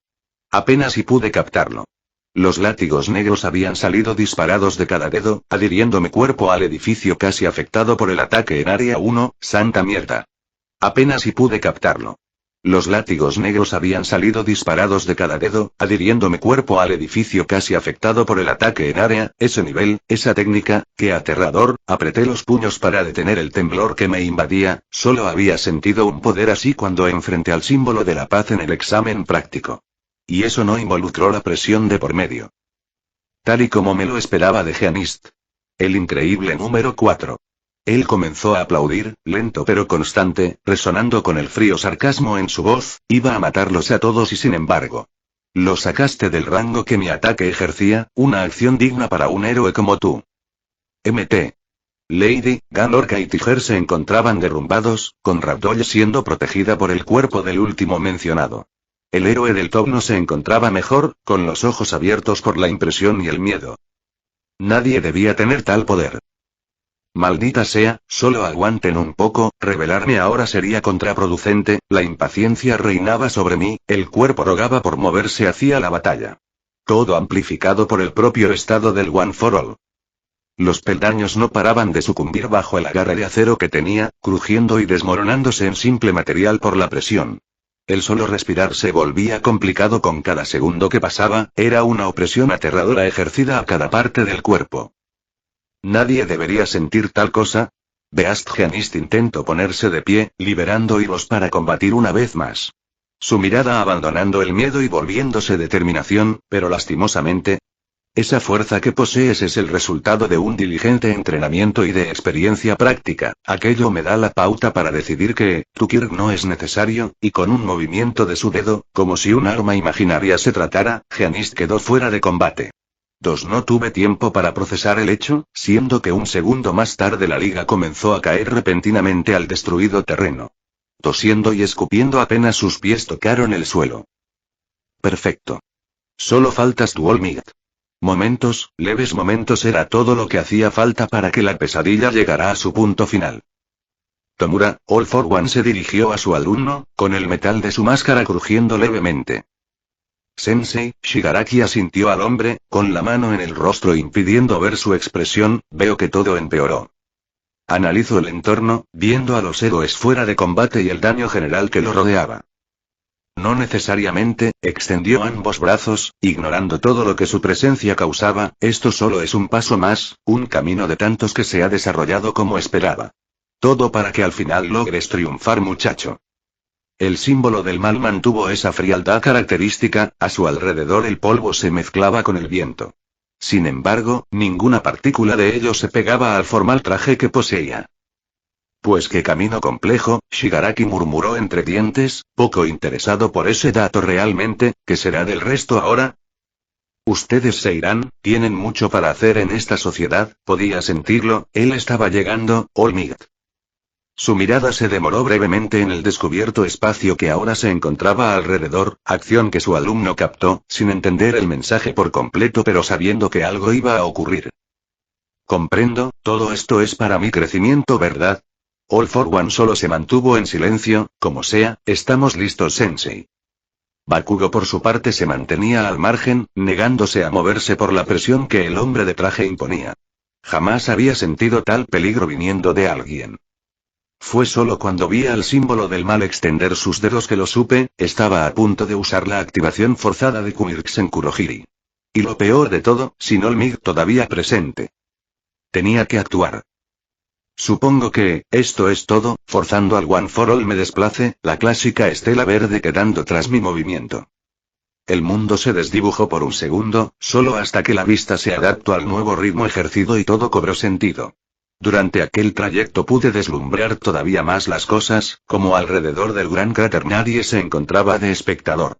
Apenas si pude captarlo. Los látigos negros habían salido disparados de cada dedo, adhiriendo mi cuerpo al edificio casi afectado por el ataque en área 1, santa mierda. Apenas si pude captarlo. Los látigos negros habían salido disparados de cada dedo, adhiriendo mi cuerpo al edificio casi afectado por el ataque en área. Ese nivel, esa técnica, qué aterrador. Apreté los puños para detener el temblor que me invadía, solo había sentido un poder así cuando enfrenté al símbolo de la paz en el examen práctico. Y eso no involucró la presión de por medio. Tal y como me lo esperaba de Geanist. El increíble número 4. Él comenzó a aplaudir, lento pero constante, resonando con el frío sarcasmo en su voz. Iba a matarlos a todos y sin embargo. Lo sacaste del rango que mi ataque ejercía, una acción digna para un héroe como tú. Mt. Lady, Galorca y Tiger se encontraban derrumbados, con Radoll siendo protegida por el cuerpo del último mencionado. El héroe del top no se encontraba mejor, con los ojos abiertos por la impresión y el miedo. Nadie debía tener tal poder. Maldita sea, solo aguanten un poco, revelarme ahora sería contraproducente. La impaciencia reinaba sobre mí, el cuerpo rogaba por moverse hacia la batalla. Todo amplificado por el propio estado del One for All. Los peldaños no paraban de sucumbir bajo el agarre de acero que tenía, crujiendo y desmoronándose en simple material por la presión. El solo respirar se volvía complicado con cada segundo que pasaba, era una opresión aterradora ejercida a cada parte del cuerpo. ¿Nadie debería sentir tal cosa? Beast Geanist intentó ponerse de pie, liberando hilos para combatir una vez más. Su mirada abandonando el miedo y volviéndose determinación, pero lastimosamente. Esa fuerza que posees es el resultado de un diligente entrenamiento y de experiencia práctica. Aquello me da la pauta para decidir que, tu Kirk no es necesario, y con un movimiento de su dedo, como si un arma imaginaria se tratara, Geanist quedó fuera de combate. 2. No tuve tiempo para procesar el hecho, siendo que un segundo más tarde la liga comenzó a caer repentinamente al destruido terreno. Tosiendo y escupiendo apenas sus pies tocaron el suelo. Perfecto. Solo faltas tú, Olmigt. Momentos, leves momentos era todo lo que hacía falta para que la pesadilla llegara a su punto final. Tomura, All for One se dirigió a su alumno, con el metal de su máscara crujiendo levemente. Sensei, Shigaraki asintió al hombre, con la mano en el rostro impidiendo ver su expresión, veo que todo empeoró. Analizo el entorno, viendo a los héroes fuera de combate y el daño general que lo rodeaba. No necesariamente, extendió ambos brazos, ignorando todo lo que su presencia causaba, esto solo es un paso más, un camino de tantos que se ha desarrollado como esperaba. Todo para que al final logres triunfar, muchacho. El símbolo del mal mantuvo esa frialdad característica, a su alrededor el polvo se mezclaba con el viento. Sin embargo, ninguna partícula de ello se pegaba al formal traje que poseía. Pues qué camino complejo, Shigaraki murmuró entre dientes, poco interesado por ese dato realmente, ¿qué será del resto ahora? Ustedes se irán, tienen mucho para hacer en esta sociedad, podía sentirlo, él estaba llegando, Olmigt. Su mirada se demoró brevemente en el descubierto espacio que ahora se encontraba alrededor, acción que su alumno captó, sin entender el mensaje por completo pero sabiendo que algo iba a ocurrir. Comprendo, todo esto es para mi crecimiento, ¿verdad? All for One solo se mantuvo en silencio, como sea, estamos listos, Sensei. Bakugo por su parte se mantenía al margen, negándose a moverse por la presión que el hombre de traje imponía. Jamás había sentido tal peligro viniendo de alguien. Fue solo cuando vi al símbolo del mal extender sus dedos que lo supe, estaba a punto de usar la activación forzada de Kumirksen Kurohiri. Y lo peor de todo, sin Olmigt todavía presente. Tenía que actuar. Supongo que, esto es todo, forzando al One for All me desplace, la clásica estela verde quedando tras mi movimiento. El mundo se desdibujó por un segundo, solo hasta que la vista se adaptó al nuevo ritmo ejercido y todo cobró sentido. Durante aquel trayecto pude deslumbrar todavía más las cosas, como alrededor del gran cráter nadie se encontraba de espectador.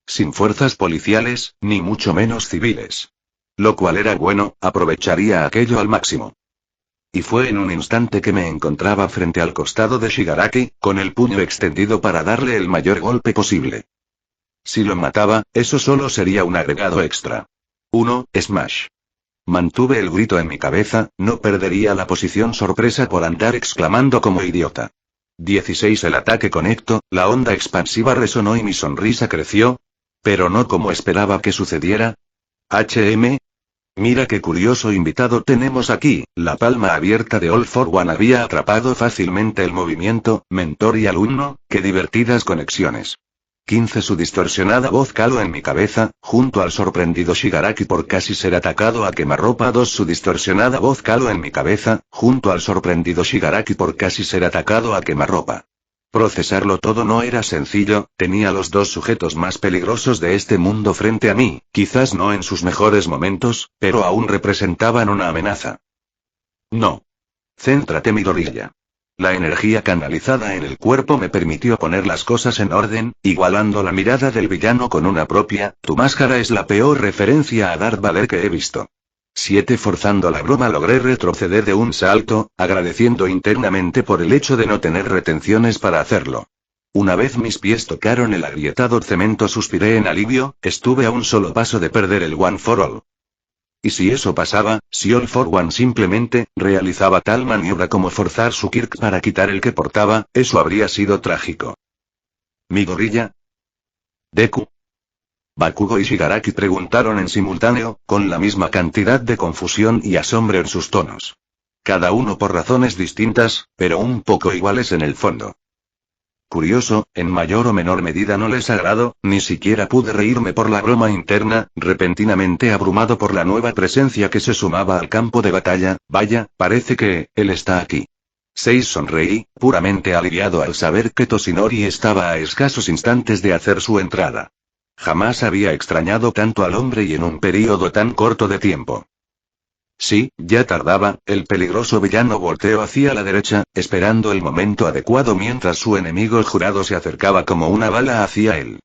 Sin fuerzas policiales, ni mucho menos civiles. Lo cual era bueno, aprovecharía aquello al máximo. Y fue en un instante que me encontraba frente al costado de Shigaraki, con el puño extendido para darle el mayor golpe posible. Si lo mataba, eso solo sería un agregado extra. 1. Smash. Mantuve el grito en mi cabeza, no perdería la posición sorpresa por andar exclamando como idiota. 16. El ataque conecto, la onda expansiva resonó y mi sonrisa creció. Pero no como esperaba que sucediera. Mira qué curioso invitado tenemos aquí, la palma abierta de All for One había atrapado fácilmente el movimiento, mentor y alumno, qué divertidas conexiones. 15. Su distorsionada voz caló en mi cabeza, junto al sorprendido Shigaraki por casi ser atacado a quemarropa. 2. Su distorsionada voz caló en mi cabeza, junto al sorprendido Shigaraki por casi ser atacado a quemarropa. Procesarlo todo no era sencillo, tenía los dos sujetos más peligrosos de este mundo frente a mí, quizás no en sus mejores momentos, pero aún representaban una amenaza. No. Céntrate, Midoriya. La energía canalizada en el cuerpo me permitió poner las cosas en orden, igualando la mirada del villano con una propia, tu máscara es la peor referencia a Darth Vader que he visto. 7. Forzando la broma logré retroceder de un salto, agradeciendo internamente por el hecho de no tener retenciones para hacerlo. Una vez mis pies tocaron el agrietado cemento suspiré en alivio, estuve a un solo paso de perder el One for All. Y si eso pasaba, si All for One simplemente realizaba tal maniobra como forzar su Kirk para quitar el que portaba, eso habría sido trágico. ¿Midoriya? ¿Deku? Bakugo y Shigaraki preguntaron en simultáneo, con la misma cantidad de confusión y asombro en sus tonos. Cada uno por razones distintas, pero un poco iguales en el fondo. Curioso, en mayor o menor medida no les agradó, ni siquiera pude reírme por la broma interna, repentinamente abrumado por la nueva presencia que se sumaba al campo de batalla, vaya, parece que, él está aquí. 6. Sonreí, puramente aliviado al saber que Toshinori estaba a escasos instantes de hacer su entrada. Jamás había extrañado tanto al hombre y en un período tan corto de tiempo. Sí, ya tardaba, el peligroso villano volteó hacia la derecha, esperando el momento adecuado mientras su enemigo jurado se acercaba como una bala hacia él.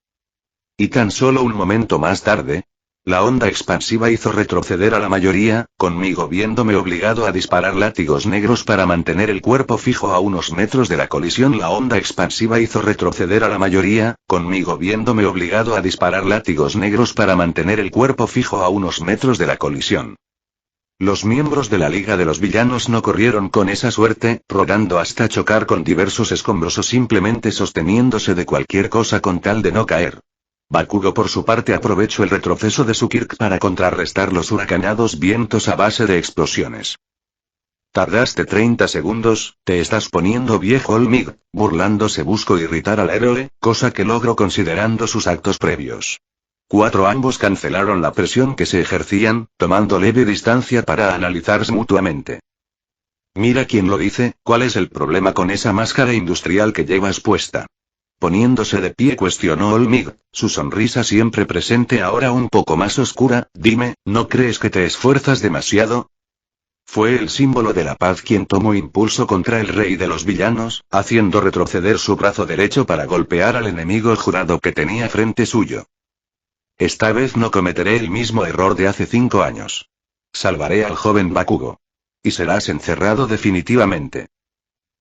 Y tan solo un momento más tarde, La onda expansiva hizo retroceder a la mayoría, conmigo viéndome obligado a disparar látigos negros para mantener el cuerpo fijo a unos metros de la colisión. La onda expansiva hizo retroceder a la mayoría, conmigo viéndome obligado a disparar látigos negros para mantener el cuerpo fijo a unos metros de la colisión. Los miembros de la Liga de los Villanos no corrieron con esa suerte, rodando hasta chocar con diversos escombros o simplemente sosteniéndose de cualquier cosa con tal de no caer. Bakugo por su parte aprovechó el retroceso de su Kirk para contrarrestar los huracanados vientos a base de explosiones. Tardaste 30 segundos, te estás poniendo viejo Olmig, burlándose buscó irritar al héroe, cosa que logró considerando sus actos previos. Ambos cancelaron la presión que se ejercían, tomando leve distancia para analizarse mutuamente. Mira quién lo dice, ¿cuál es el problema con esa máscara industrial que llevas puesta? Poniéndose de pie cuestionó Olmig, su sonrisa siempre presente ahora un poco más oscura. Dime, ¿no crees que te esfuerzas demasiado? Fue el símbolo de la paz quien tomó impulso contra el rey de los villanos, haciendo retroceder su brazo derecho para golpear al enemigo jurado que tenía frente suyo. Esta vez no cometeré el mismo error de hace 5 años. Salvaré al joven Bakugo. Y serás encerrado definitivamente.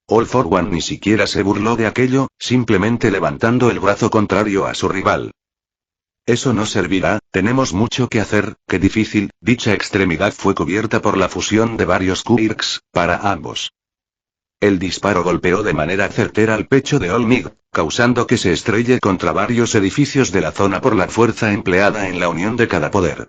All for One ni siquiera se burló de aquello, simplemente levantando el brazo contrario a su rival. Eso no servirá, tenemos mucho que hacer, qué difícil. Dicha extremidad fue cubierta por la fusión de varios quirks, para ambos. El disparo golpeó de manera certera al pecho de Olmig, causando que se estrelle contra varios edificios de la zona por la fuerza empleada en la unión de cada poder.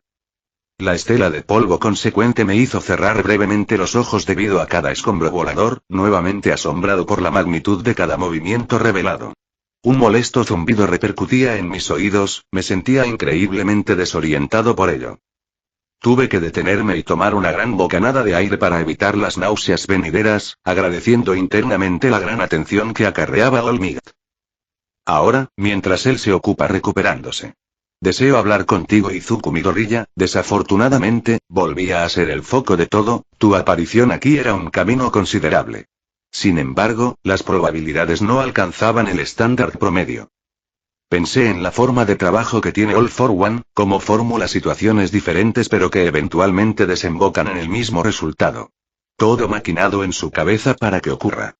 La estela de polvo consecuente me hizo cerrar brevemente los ojos debido a cada escombro volador, nuevamente asombrado por la magnitud de cada movimiento revelado. Un molesto zumbido repercutía en mis oídos, me sentía increíblemente desorientado por ello. Tuve que detenerme y tomar una gran bocanada de aire para evitar las náuseas venideras, agradeciendo internamente la gran atención que acarreaba Olmig. Ahora, mientras él se ocupa recuperándose. Deseo hablar contigo Izuku Midoriya, desafortunadamente, volvía a ser el foco de todo, tu aparición aquí era un camino considerable. Sin embargo, las probabilidades no alcanzaban el estándar promedio. Pensé en la forma de trabajo que tiene All for One, como fórmula situaciones diferentes pero que eventualmente desembocan en el mismo resultado. Todo maquinado en su cabeza para que ocurra.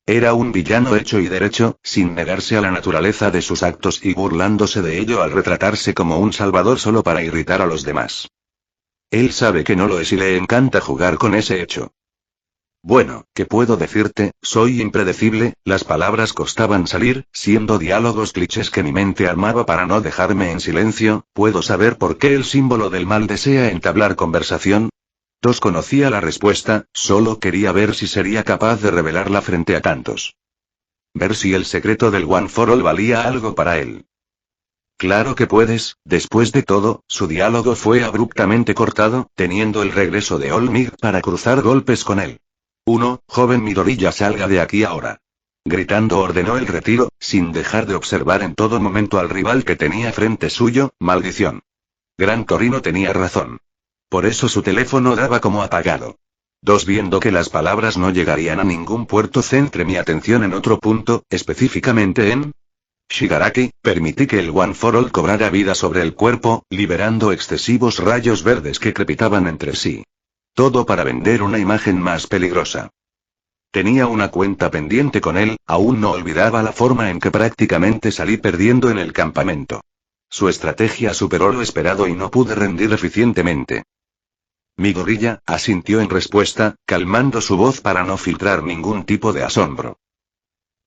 Era un villano hecho y derecho, sin negarse a la naturaleza de sus actos y burlándose de ello al retratarse como un salvador solo para irritar a los demás. Él sabe que no lo es y le encanta jugar con ese hecho. Bueno, ¿qué puedo decirte? Soy impredecible, las palabras costaban salir, siendo diálogos clichés que mi mente armaba para no dejarme en silencio. ¿Puedo saber por qué el símbolo del mal desea entablar conversación? Conocía la respuesta, solo quería ver si sería capaz de revelarla frente a tantos. Ver si el secreto del One for All valía algo para él. Claro que puedes, después de todo, su diálogo fue abruptamente cortado, teniendo el regreso de Olmig para cruzar golpes con él. Joven Midoriya, salga de aquí ahora. Gritando ordenó el retiro, sin dejar de observar en todo momento al rival que tenía frente suyo. Maldición. Gran Torino tenía razón. Por eso su teléfono daba como apagado. Viendo que las palabras no llegarían a ningún puerto, centré mi atención en otro punto, específicamente en Shigaraki. Permití que el One for All cobrara vida sobre el cuerpo, liberando excesivos rayos verdes que crepitaban entre sí. Todo para vender una imagen más peligrosa. Tenía una cuenta pendiente con él, aún no olvidaba la forma en que prácticamente salí perdiendo en el campamento. Su estrategia superó lo esperado y no pude rendir eficientemente. Midoriya, asintió en respuesta, calmando su voz para no filtrar ningún tipo de asombro.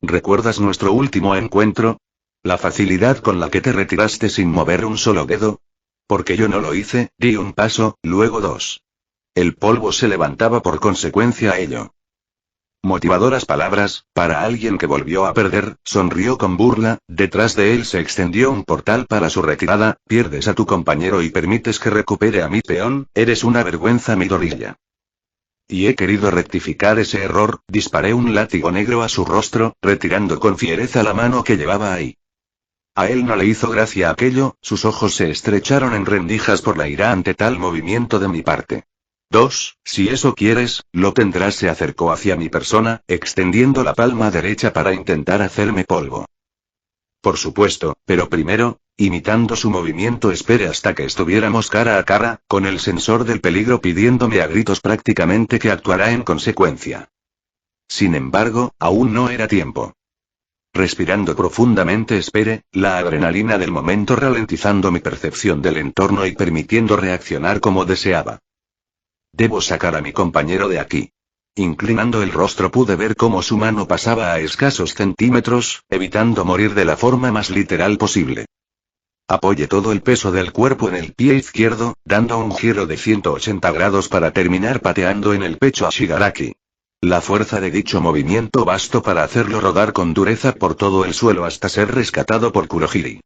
¿Recuerdas nuestro último encuentro? La facilidad con la que te retiraste sin mover un solo dedo. Porque yo no lo hice, di un paso, luego 2. El polvo se levantaba por consecuencia a ello. Motivadoras palabras, para alguien que volvió a perder, sonrió con burla. Detrás de él se extendió un portal para su retirada. Pierdes a tu compañero y permites que recupere a mi peón, eres una vergüenza, Midoriya. Y he querido rectificar ese error, disparé un látigo negro a su rostro, retirando con fiereza la mano que llevaba ahí. A él no le hizo gracia aquello, sus ojos se estrecharon en rendijas por la ira ante tal movimiento de mi parte. Si eso quieres, lo tendrás. Se acercó hacia mi persona, extendiendo la palma derecha para intentar hacerme polvo. Por supuesto, pero primero, Imitando su movimiento esperé hasta que estuviéramos cara a cara, con el sensor del peligro pidiéndome a gritos prácticamente que actuara en consecuencia. Sin embargo, aún no era tiempo. Respirando profundamente esperé, la adrenalina del momento ralentizando mi percepción del entorno y permitiendo reaccionar como deseaba. Debo sacar a mi compañero de aquí. Inclinando el rostro pude ver cómo su mano pasaba a escasos centímetros, evitando morir de la forma más literal posible. Apoyé todo el peso del cuerpo en el pie izquierdo, dando un giro de 180 grados para terminar pateando en el pecho a Shigaraki. La fuerza de dicho movimiento bastó para hacerlo rodar con dureza por todo el suelo hasta ser rescatado por Kurohiri.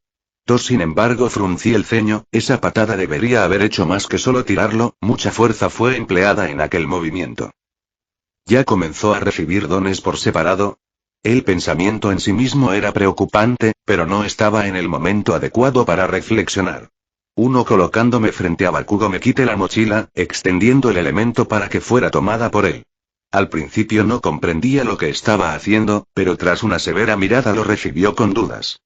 Sin embargo fruncí el ceño, esa patada debería haber hecho más que solo tirarlo, mucha fuerza fue empleada en aquel movimiento. ¿Ya comenzó a recibir dones por separado? El pensamiento en sí mismo era preocupante, pero no estaba en el momento adecuado para reflexionar. Colocándome frente a Bakugo me quité la mochila, extendiendo el elemento para que fuera tomada por él. Al principio no comprendía lo que estaba haciendo, pero tras una severa mirada lo recibió con dudas.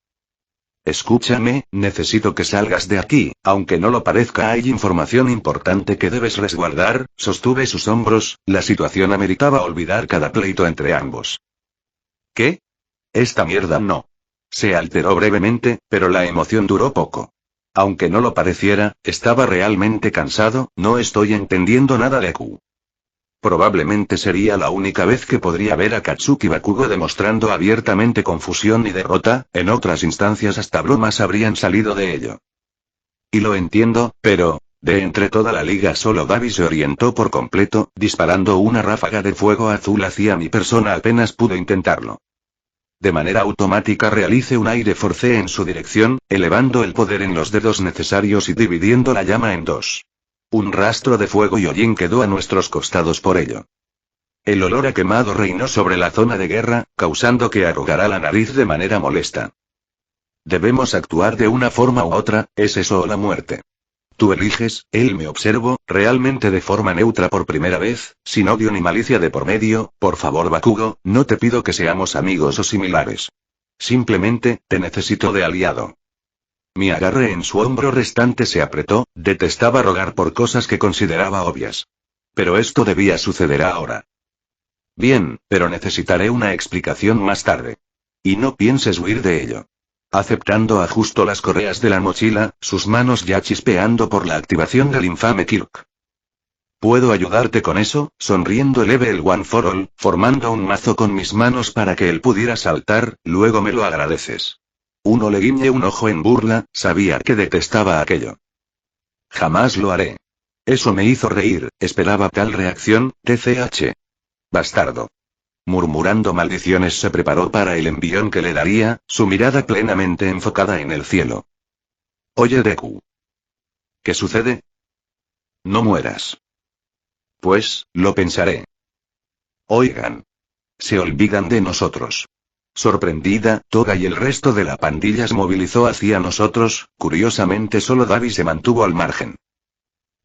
Escúchame, necesito que salgas de aquí, aunque no lo parezca hay información importante que debes resguardar, sostuve sus hombros, la situación ameritaba olvidar cada pleito entre ambos. ¿Qué? Esta mierda no. Se alteró brevemente, pero la emoción duró poco. Aunque no lo pareciera, estaba realmente cansado, no estoy entendiendo nada de Q. Probablemente sería la única vez que podría ver a Katsuki Bakugo demostrando abiertamente confusión y derrota, en otras instancias hasta bromas habrían salido de ello. Y lo entiendo, pero, de entre toda la liga solo Davi se orientó por completo, disparando una ráfaga de fuego azul hacia mi persona apenas pudo intentarlo. De manera automática realicé un aire forcé en su dirección, elevando el poder en los dedos necesarios y dividiendo la llama en dos. Un rastro de fuego y hollín quedó a nuestros costados por ello. El olor a quemado reinó sobre la zona de guerra, causando que arrugara la nariz de manera molesta. Debemos actuar de una forma u otra, ¿es eso o la muerte? Tú eliges, él me observó, realmente de forma neutra por primera vez, sin odio ni malicia de por medio, por favor Bakugo, no te pido que seamos amigos o similares. Simplemente, te necesito de aliado. Mi agarre en su hombro restante se apretó, detestaba rogar por cosas que consideraba obvias. Pero esto debía suceder ahora. Bien, pero necesitaré una explicación más tarde. Y no pienses huir de ello. Aceptando ajustó las correas de la mochila, sus manos ya chispeando por la activación del infame Kirk. ¿Puedo ayudarte con eso? Sonriendo eleve el One for All, formando un mazo con mis manos para que él pudiera saltar, luego me lo agradeces. Le guiñé un ojo en burla, sabía que detestaba aquello. Jamás lo haré. Eso me hizo reír, esperaba tal reacción, TCH. Bastardo. Murmurando maldiciones se preparó para el envión que le daría, su mirada plenamente enfocada en el cielo. Oye Deku. ¿Qué sucede? No mueras. Pues, lo pensaré. Oigan. Se olvidan de nosotros. Sorprendida, Toga y el resto de la pandilla se movilizó hacia nosotros, curiosamente solo Davi se mantuvo al margen.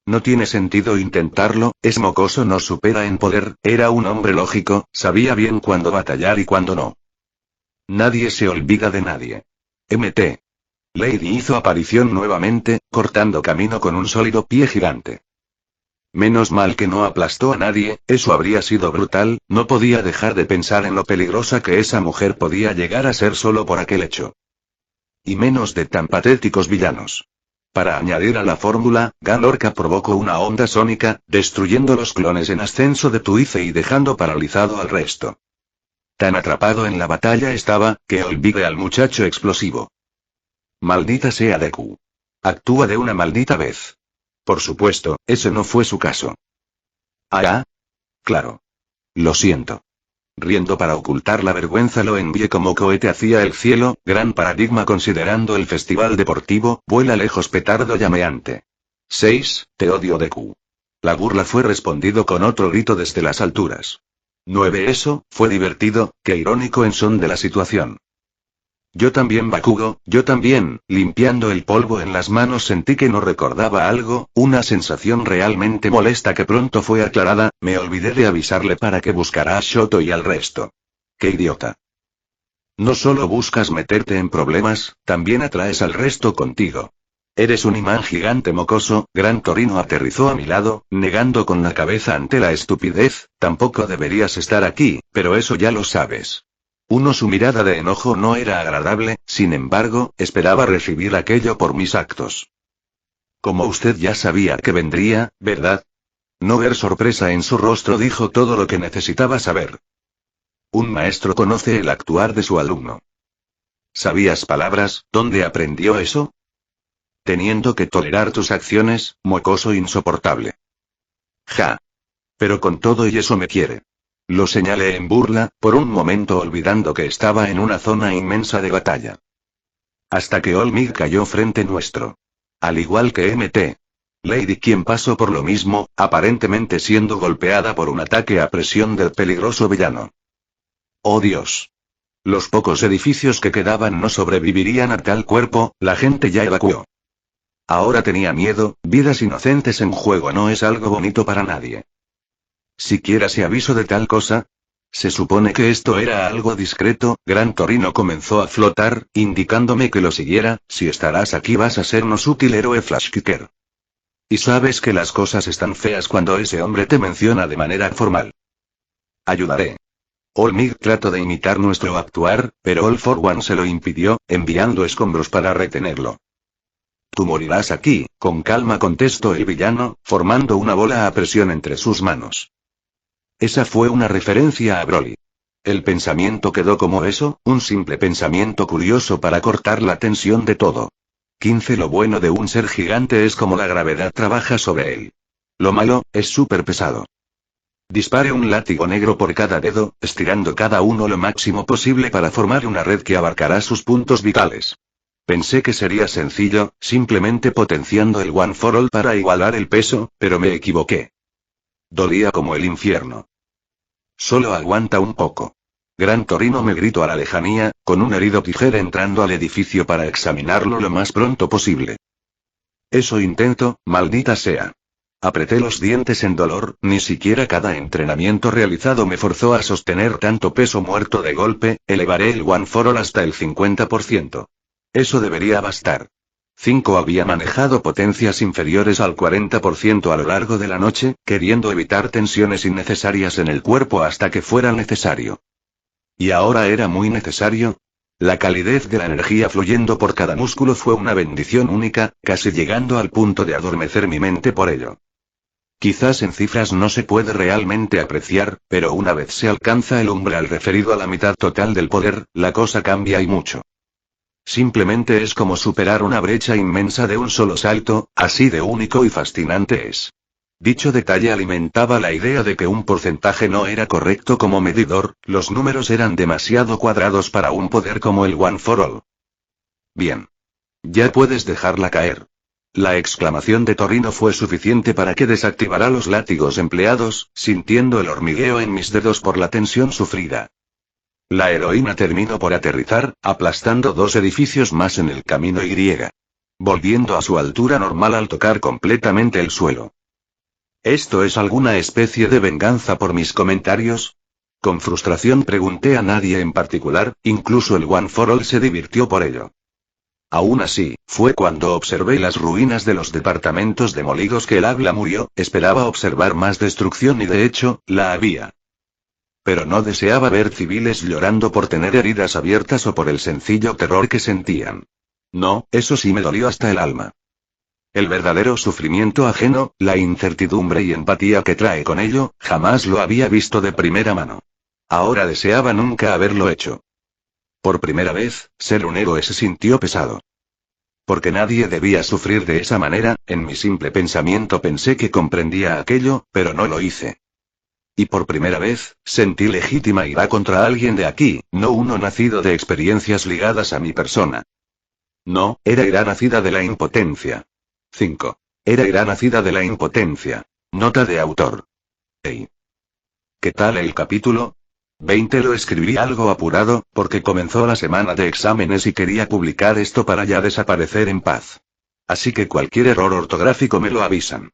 No tiene sentido intentarlo, es mocoso no supera en poder, era un hombre lógico, sabía bien cuándo batallar y cuándo no. Nadie se olvida de nadie. MT. Lady hizo aparición nuevamente, cortando camino con un sólido pie gigante. Menos mal que no aplastó a nadie, eso habría sido brutal, no podía dejar de pensar en lo peligrosa que esa mujer podía llegar a ser solo por aquel hecho. Y menos de tan patéticos villanos. Para añadir a la fórmula, Galorca provocó una onda sónica, destruyendo los clones en ascenso de Tuice y dejando paralizado al resto. Tan atrapado en la batalla estaba, que olvide al muchacho explosivo. Maldita sea Deku. Actúa de una maldita vez. Por supuesto, ese no fue su caso. Ah, claro. Lo siento. Riendo para ocultar la vergüenza lo envié como cohete hacia el cielo, gran paradigma considerando el festival deportivo, vuela lejos petardo llameante. 6, te odio Deku. La burla fue respondido con otro grito desde las alturas. 9 eso, fue divertido, qué irónico en son de la situación. Yo también Bakugo, yo también, limpiando el polvo en las manos sentí que no recordaba algo, una sensación realmente molesta que pronto fue aclarada, me olvidé de avisarle para que buscara a Shoto y al resto. ¡Qué idiota! No solo buscas meterte en problemas, también atraes al resto contigo. Eres un imán gigante mocoso. Gran Torino aterrizó a mi lado, negando con la cabeza ante la estupidez. Tampoco deberías estar aquí, pero eso ya lo sabes. Su mirada de enojo no era agradable, sin embargo, esperaba recibir aquello por mis actos. Como usted ya sabía que vendría, ¿verdad? No ver sorpresa en su rostro dijo todo lo que necesitaba saber. Un maestro conoce el actuar de su alumno. ¿Sabías palabras? ¿Dónde aprendió eso? Teniendo que tolerar tus acciones, mocoso insoportable. Ja. Pero con todo y eso me quiere. Lo señalé en burla, por un momento olvidando que estaba en una zona inmensa de batalla. Hasta que Olmig cayó frente nuestro. Al igual que Mt. Lady, quien pasó por lo mismo, aparentemente siendo golpeada por un ataque a presión del peligroso villano. ¡Oh Dios! Los pocos edificios que quedaban no sobrevivirían a tal cuerpo, la gente ya evacuó. Ahora tenía miedo, vidas inocentes en juego no es algo bonito para nadie. ¿Siquiera se avisó de tal cosa? Se supone que esto era algo discreto. Gran Torino comenzó a flotar, indicándome que lo siguiera. Si estarás aquí vas a sernos útil, héroe Flashkicker. Y sabes que las cosas están feas cuando ese hombre te menciona de manera formal. Ayudaré. Olmig trató de imitar nuestro actuar, pero All for One se lo impidió, enviando escombros para retenerlo. Tú morirás aquí, con calma contestó el villano, formando una bola a presión entre sus manos. Esa fue una referencia a Broly. El pensamiento quedó como eso, un simple pensamiento curioso para cortar la tensión de todo. 15. Lo bueno de un ser gigante es como la gravedad trabaja sobre él. Lo malo, es súper pesado. Dispare un látigo negro por cada dedo, estirando cada uno lo máximo posible para formar una red que abarcará sus puntos vitales. Pensé que sería sencillo, simplemente potenciando el One for All para igualar el peso, pero me equivoqué. Dolía como el infierno. Solo aguanta un poco. Gran Torino me gritó a la lejanía, con un herido tijera entrando al edificio para examinarlo lo más pronto posible. Eso intento, maldita sea. Apreté los dientes en dolor, ni siquiera cada entrenamiento realizado me forzó a sostener tanto peso muerto de golpe. Elevaré el One for All hasta el 50%. Eso debería bastar. 5 había manejado potencias inferiores al 40% a lo largo de la noche, queriendo evitar tensiones innecesarias en el cuerpo hasta que fuera necesario. ¿Y ahora era muy necesario? La calidez de la energía fluyendo por cada músculo fue una bendición única, casi llegando al punto de adormecer mi mente por ello. Quizás en cifras no se puede realmente apreciar, pero una vez se alcanza el umbral referido a la mitad total del poder, la cosa cambia y mucho. Simplemente es como superar una brecha inmensa de un solo salto, así de único y fascinante es. Dicho detalle alimentaba la idea de que un porcentaje no era correcto como medidor, los números eran demasiado cuadrados para un poder como el One for All. Bien. Ya puedes dejarla caer. La exclamación de Torino fue suficiente para que desactivara los látigos empleados, sintiendo el hormigueo en mis dedos por la tensión sufrida. La heroína terminó por aterrizar, aplastando 2 edificios más en el camino Y. Volviendo a su altura normal al tocar completamente el suelo. ¿Esto es alguna especie de venganza por mis comentarios? Con frustración pregunté a nadie en particular, incluso el One for All se divirtió por ello. Aún así, fue cuando observé las ruinas de los departamentos demolidos que el habla murió. Esperaba observar más destrucción y de hecho, la había. Pero no deseaba ver civiles llorando por tener heridas abiertas o por el sencillo terror que sentían. No, eso sí me dolió hasta el alma. El verdadero sufrimiento ajeno, la incertidumbre y empatía que trae con ello, jamás lo había visto de primera mano. Ahora deseaba nunca haberlo hecho. Por primera vez, ser un héroe se sintió pesado. Porque nadie debía sufrir de esa manera, en mi simple pensamiento pensé que comprendía aquello, pero no lo hice. Y por primera vez, sentí legítima ira contra alguien de aquí, no uno nacido de experiencias ligadas a mi persona. No, era ira nacida de la impotencia. 5. Era ira nacida de la impotencia. Nota de autor. Hey. ¿Qué tal el capítulo? 20 Lo escribí algo apurado, porque comenzó la semana de exámenes y quería publicar esto para ya desaparecer en paz. Así que cualquier error ortográfico me lo avisan.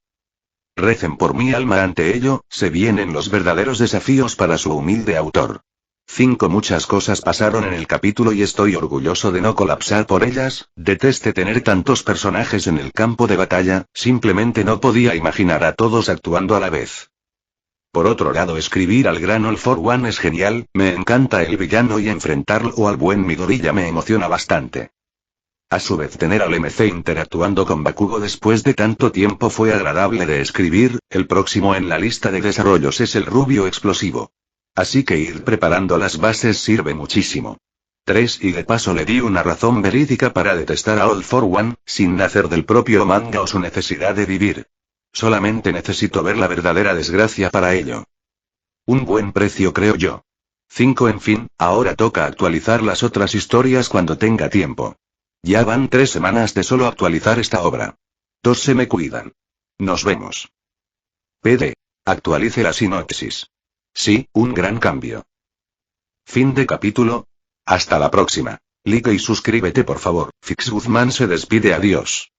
Recen por mi alma ante ello, se vienen los verdaderos desafíos para su humilde autor. 5. Muchas cosas pasaron en el capítulo y estoy orgulloso de no colapsar por ellas. Detesté tener tantos personajes en el campo de batalla, simplemente no podía imaginar a todos actuando a la vez. Por otro lado, escribir al gran All for One es genial, me encanta el villano y enfrentarlo al buen Midoriya me emociona bastante. A su vez, tener al MC interactuando con Bakugo después de tanto tiempo fue agradable de escribir. El próximo en la lista de desarrollos es el rubio explosivo. Así que ir preparando las bases sirve muchísimo. 3. Y de paso le di una razón verídica para detestar a All for One, sin nacer del propio manga o su necesidad de vivir. Solamente necesito ver la verdadera desgracia para ello. Un buen precio, creo yo. 5. En fin, ahora toca actualizar las otras historias cuando tenga tiempo. Ya van 3 semanas de solo actualizar esta obra. 2. Se me cuidan. Nos vemos. PD. Actualice la sinopsis. Sí, un gran cambio. Fin de capítulo. Hasta la próxima. Like y suscríbete por favor. Fix Guzmán se despide, adiós.